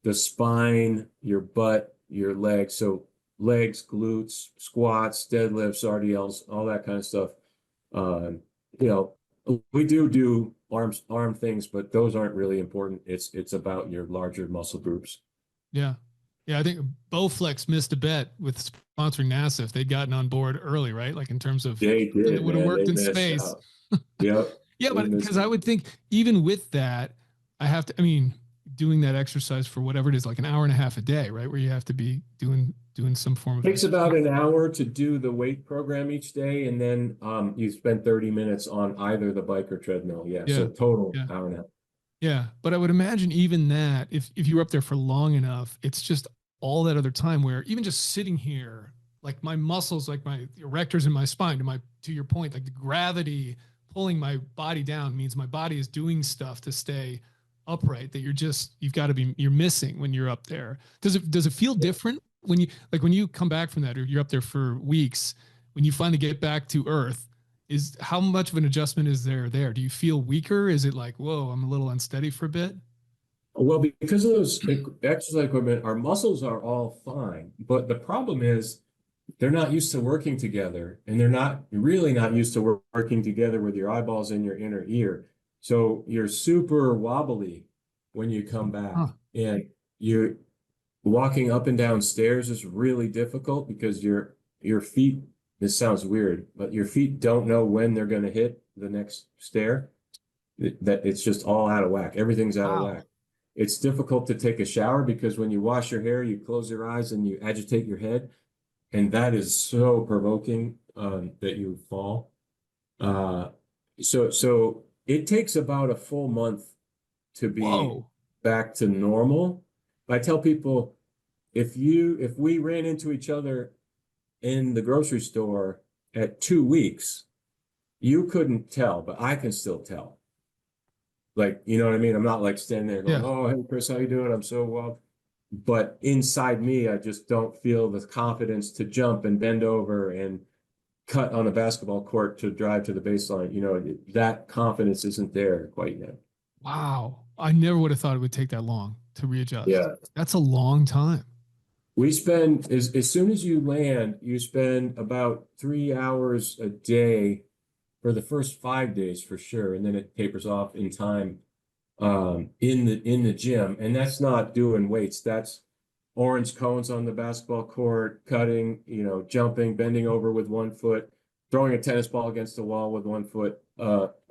the spine, your butt, your legs. So legs, glutes, squats, deadlifts, RDLs, all that kind of stuff. We do arm things, but those aren't really important. It's about your larger muscle groups. I think Bowflex missed a bet with sponsoring NASA if they'd gotten on board early, right? Like in terms of it would have worked in space. But because I would think even with that, doing that exercise for whatever it is, like an hour and a half a day, right? Where you have to be doing some form of takes about an hour to do the weight program each day, and then you spend 30 minutes on either the bike or treadmill. So total hour and a half. But I would imagine even that if you were up there for long enough, it's just all that other time where even just sitting here, like my muscles, like my erectors in my spine, to your point, like the gravity pulling my body down means my body is doing stuff to stay upright that you're missing when you're up there. Does it feel different when you come back from that, or you're up there for weeks, when you finally get back to Earth? How much of an adjustment is there? Do you feel weaker? Is it like, whoa, I'm a little unsteady for a bit? Well, because of those exercise equipment, our muscles are all fine. But the problem is they're not used to working together, and they're really not used to working together with your eyeballs in your inner ear. So you're super wobbly when you come back. And you're walking up and down stairs is really difficult because your feet, this sounds weird, but your feet don't know when they're going to hit the next stair. That it's just all out of whack. Everything's out of whack. It's difficult to take a shower because when you wash your hair, you close your eyes and you agitate your head. And that is so provoking that you fall. So it takes about a full month to be back to normal. I tell people, if we ran into each other in the grocery store at 2 weeks, you couldn't tell, but I can still tell. Like, you know what I mean? I'm not like standing there going, Yeah. oh, hey, Chris, how you doing? I'm so well. But inside me, I just don't feel the confidence to jump and bend over and cut on a basketball court to drive to the baseline. You know, that confidence isn't there quite yet. Wow. I never would have thought it would take that long to readjust. Yeah. That's a long time. We spend, as soon as you land, you spend about 3 hours a day for the first 5 days for sure. And then it tapers off in time in the gym. And that's not doing weights. That's orange cones on the basketball court, cutting, you know, jumping, bending over with one foot, throwing a tennis ball against the wall with one foot,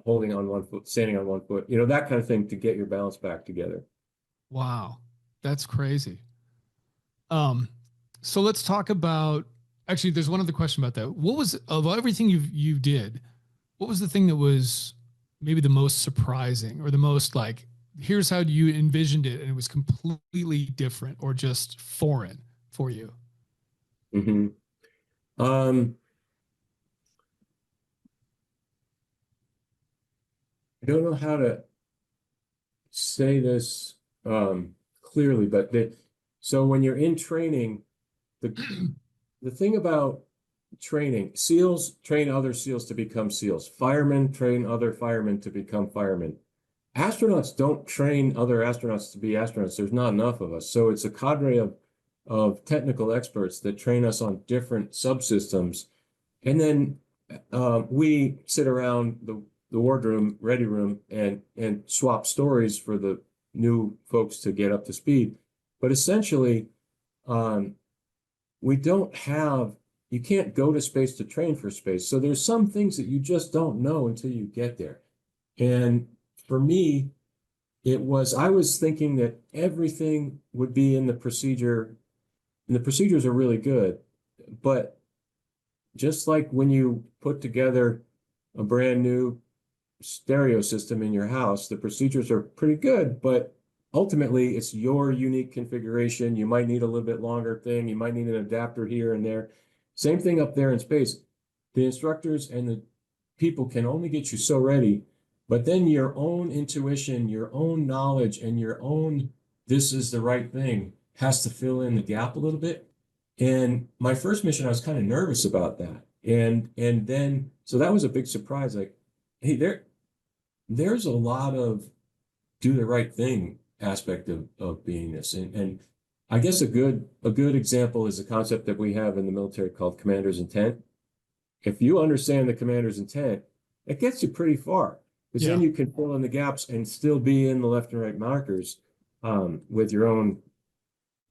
holding on one foot, standing on one foot, you know, that kind of thing to get your balance back together. Wow. That's crazy. So let's talk about, actually, there's one other question about that. What was, of everything you did, what was the thing that was maybe the most surprising or the most like, here's how you envisioned it and it was completely different or just foreign for you? Mm-hmm. I don't know how to say this clearly, but so when you're in training, the thing about training, SEALs train other SEALs to become SEALs. Firemen train other firemen to become firemen. Astronauts don't train other astronauts to be astronauts. There's not enough of us. So it's a cadre of technical experts that train us on different subsystems. And then we sit around the wardroom, ready room, and swap stories for the new folks to get up to speed. But essentially, we don't have, you can't go to space to train for space. So there's some things that you just don't know until you get there. And for me, I was thinking that everything would be in the procedure, and the procedures are really good. But just like when you put together a brand new stereo system in your house, the procedures are pretty good, but ultimately it's your unique configuration. You might need a little bit longer thing. You might need an adapter here and there. Same thing up there in space. The instructors and the people can only get you so ready, but then your own intuition, your own knowledge, and your own, this is the right thing, has to fill in the gap a little bit. And my first mission, I was kind of nervous about that. And then, so that was a big surprise. Like, hey, there's a lot of do the right thing aspect of being this. And I guess a good example is a concept that we have in the military called commander's intent. If you understand the commander's intent, it gets you pretty far, because then you can fill in the gaps and still be in the left and right markers with your own,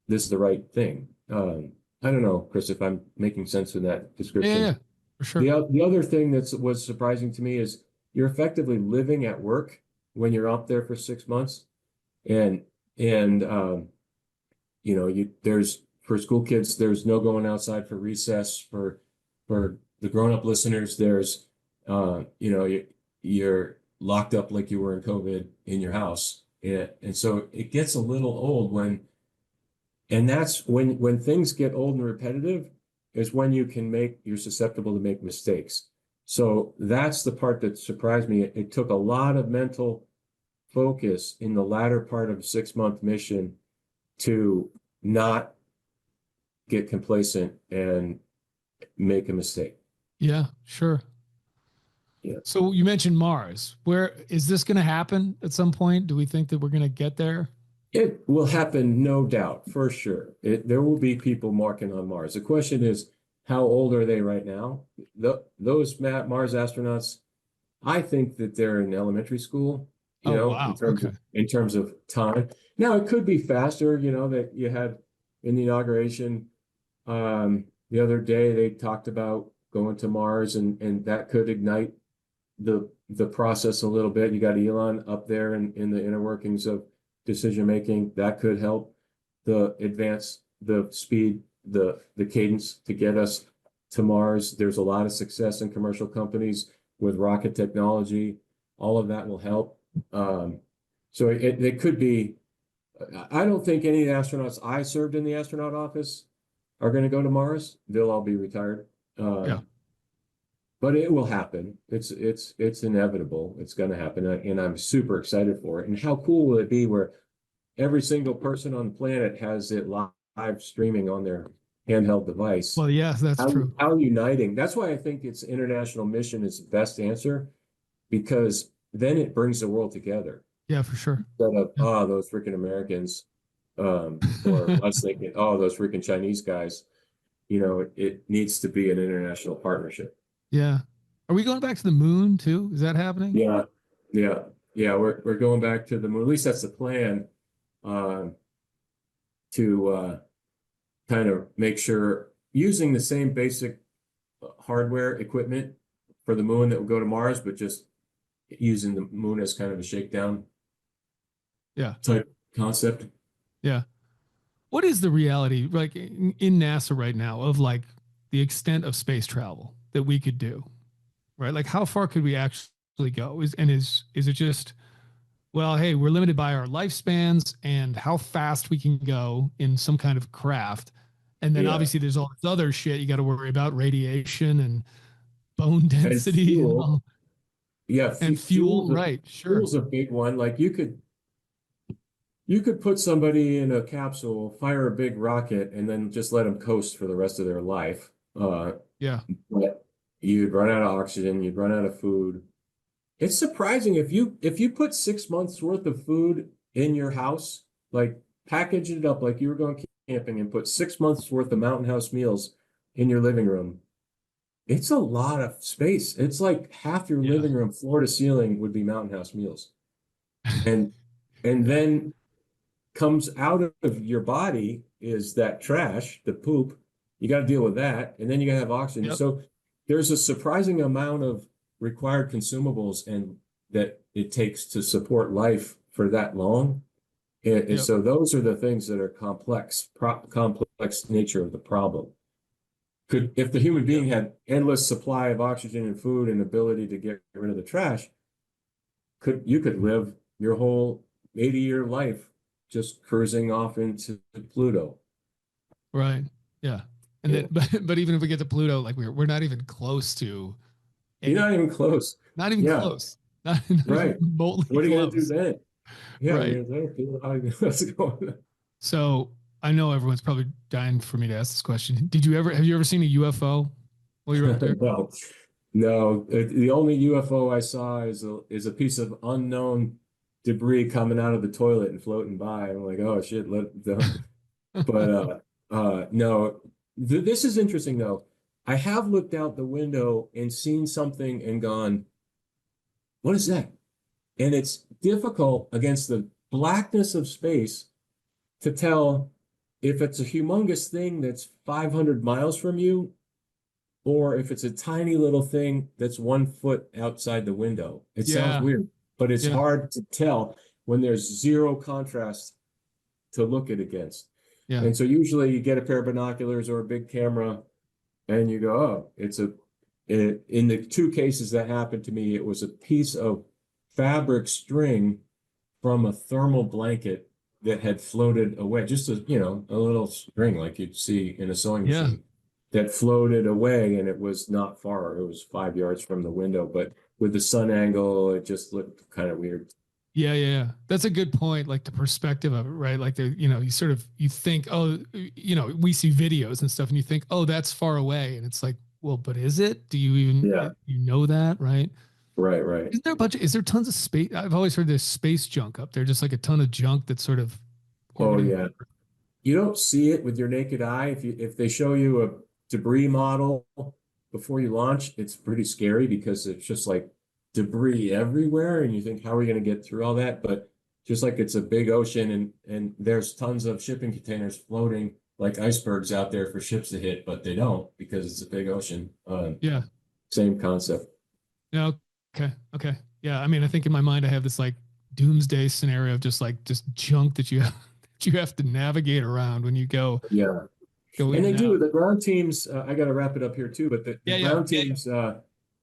this is the right thing. I don't know, Chris, if I'm making sense in that description. Yeah, for sure. The other thing that was surprising to me is you're effectively living at work when you're up there for 6 months. And you know, there's, for school kids, there's no going outside for recess. For the grown-up listeners, there's you know, you're locked up like you were in COVID in your house. And so it gets a little old and that's when things get old and repetitive is when you're susceptible to make mistakes. So that's the part that surprised me. It took a lot of mental focus in the latter part of a 6-month mission to not get complacent and make a mistake. Yeah, sure. Yeah. So you mentioned Mars. Where is this going to happen at some point? Do we think that we're going to get there? It will happen, no doubt, for sure. There will be people marking on Mars. The question is, how old are they right now? Those Mars astronauts, I think that they're in elementary school, you know, wow. in terms of time. Now, it could be faster, you know, that you had in the inauguration. The other day, they talked about going to Mars, and that could ignite the process a little bit. You got Elon up there in the inner workings of decision making. That could help advance the speed, the cadence to get us to Mars. There's a lot of success in commercial companies with rocket technology. All of that will help. So it could be. I don't think any of the astronauts I served in the astronaut office are going to go to Mars. They'll all be retired. but it will happen. It's inevitable. It's going to happen, and I'm super excited for it. And how cool will it be where every single person on the planet has it live streaming on their handheld device? Well, yeah, that's true. How uniting. That's why I think it's international mission is the best answer, because then it brings the world together. Yeah, for sure. Instead of, Yeah. oh, those freaking Americans, or us thinking, oh, those freaking Chinese guys. It needs to be an international partnership. Yeah. Are we going back to the moon too? Is that happening? Yeah, yeah, yeah. We're going back to the moon. At least that's the plan. Um, to kind of make sure using the same basic hardware equipment for the moon that will go to Mars, but just using the moon as kind of a shakedown type concept. Yeah. What is the reality like in NASA right now of like the extent of space travel that we could do? Right? Like how far could we actually go? Is it just, well, hey, we're limited by our lifespans and how fast we can go in some kind of craft. And then obviously there's all this other shit you got to worry about, radiation and bone density and all. Yeah, and fuel, right? Sure. Fuel's a big one. Like you could put somebody in a capsule, fire a big rocket, and then just let them coast for the rest of their life. Yeah. But you'd run out of oxygen, you'd run out of food. It's surprising if you put 6 months worth of food in your house, like package it up like you were going camping and put 6 months worth of Mountain House meals in your living room. It's a lot of space. It's like half your living room, floor to ceiling, would be Mountain House meals. And then comes out of your body is that trash, the poop. You got to deal with that. And then you got to have oxygen. Yep. So there's a surprising amount of required consumables and that it takes to support life for that long. And so those are the things that are complex nature of the problem. If the human being had endless supply of oxygen and food and ability to get rid of the trash, you could live your whole 80-year life just cruising off into Pluto. Right. Yeah. And then, but even if we get to Pluto, like we're not even close to. You're not even close. Not even close. Not right. Remotely what are you close. going to do then? Yeah. Right. What's going on? So I know everyone's probably dying for me to ask this question. Have you ever seen a UFO while you're up there? No. The only UFO I saw is a piece of unknown debris coming out of the toilet and floating by. I'm like, oh shit, but no. This is interesting though. I have looked out the window and seen something and gone, what is that? And it's difficult against the blackness of space to tell if it's a humongous thing that's 500 miles from you or if it's a tiny little thing that's 1 foot outside the window. It sounds weird, but it's hard to tell when there's zero contrast to look it against. Yeah. And so usually you get a pair of binoculars or a big camera and you go, oh, in the 2 cases that happened to me, it was a piece of fabric string from a thermal blanket that had floated away, just a little string like you'd see in a sewing machine that floated away, and it was not far. It was 5 yards from the window, but with the sun angle, it just looked kind of weird. Yeah. That's a good point. Like the perspective of it, right? Like you think, oh, we see videos and stuff and you think, oh, that's far away. And it's like, well, but is it? Do you even, you know that? Right. Right. Is there tons of space? I've always heard there's space junk up there, just like a ton of junk that's sort of. Oh yeah. You don't see it with your naked eye. If they show you a debris model before you launch, it's pretty scary because it's just like debris everywhere. And you think, how are we going to get through all that? But just like it's a big ocean and there's tons of shipping containers floating like icebergs out there for ships to hit, but they don't because it's a big ocean. Same concept. Yeah. Okay. Yeah. I mean, I think in my mind, I have this like doomsday scenario of just junk that you have to navigate around when you go. Yeah. And they do. The ground teams, I got to wrap it up here too, but the ground teams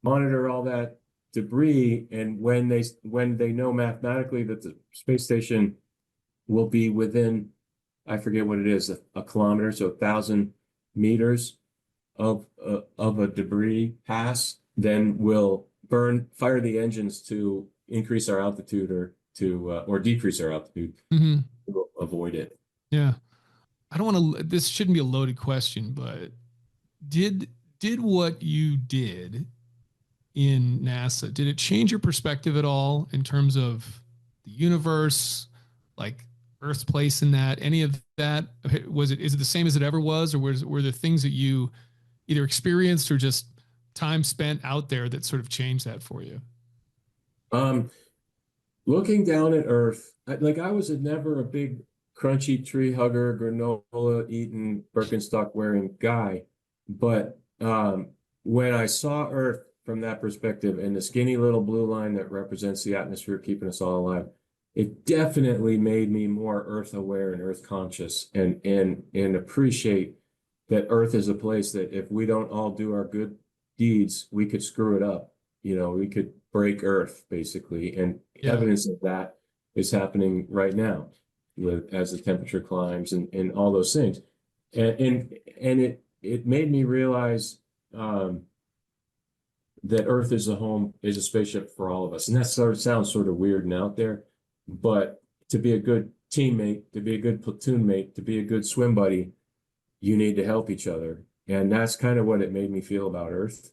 monitor all that debris. And when they know mathematically that the space station will be within, I forget what it is, a kilometer, so 1,000 meters of a debris pass, then we'll fire the engines to increase our altitude or decrease our altitude Mm-hmm. to avoid it. Yeah. I don't want to, this shouldn't be a loaded question, but did what you did in NASA, did it change your perspective at all in terms of the universe, like Earth's place in that, any of that? Is it the same as it ever was, or were there things that you either experienced or just time spent out there that sort of changed that for you? Looking down at Earth, I was never a big crunchy tree hugger, granola eating, Birkenstock wearing guy. But when I saw Earth from that perspective and the skinny little blue line that represents the atmosphere keeping us all alive, it definitely made me more Earth aware and Earth conscious and appreciate that Earth is a place that if we don't all do our good deeds, we could screw it up. We could break Earth basically. And evidence of that is happening right now as the temperature climbs and all those things. And it made me realize that Earth is a spaceship for all of us. And that sounds sort of weird and out there, but to be a good teammate, to be a good platoon mate, to be a good swim buddy, you need to help each other. And that's kind of what it made me feel about Earth.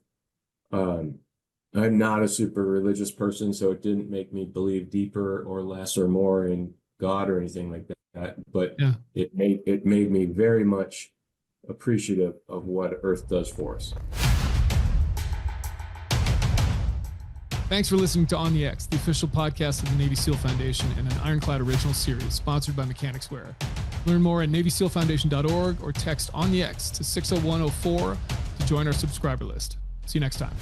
I'm not a super religious person, so it didn't make me believe deeper or less or more in God or anything like that. But it made me very much appreciative of what Earth does for us. Thanks for listening to On the X, the official podcast of the Navy SEAL Foundation and an Ironclad original series sponsored by Mechanics Wear. Learn more at NavySEALFoundation.org or text On the X to 60104 to join our subscriber list. See you next time.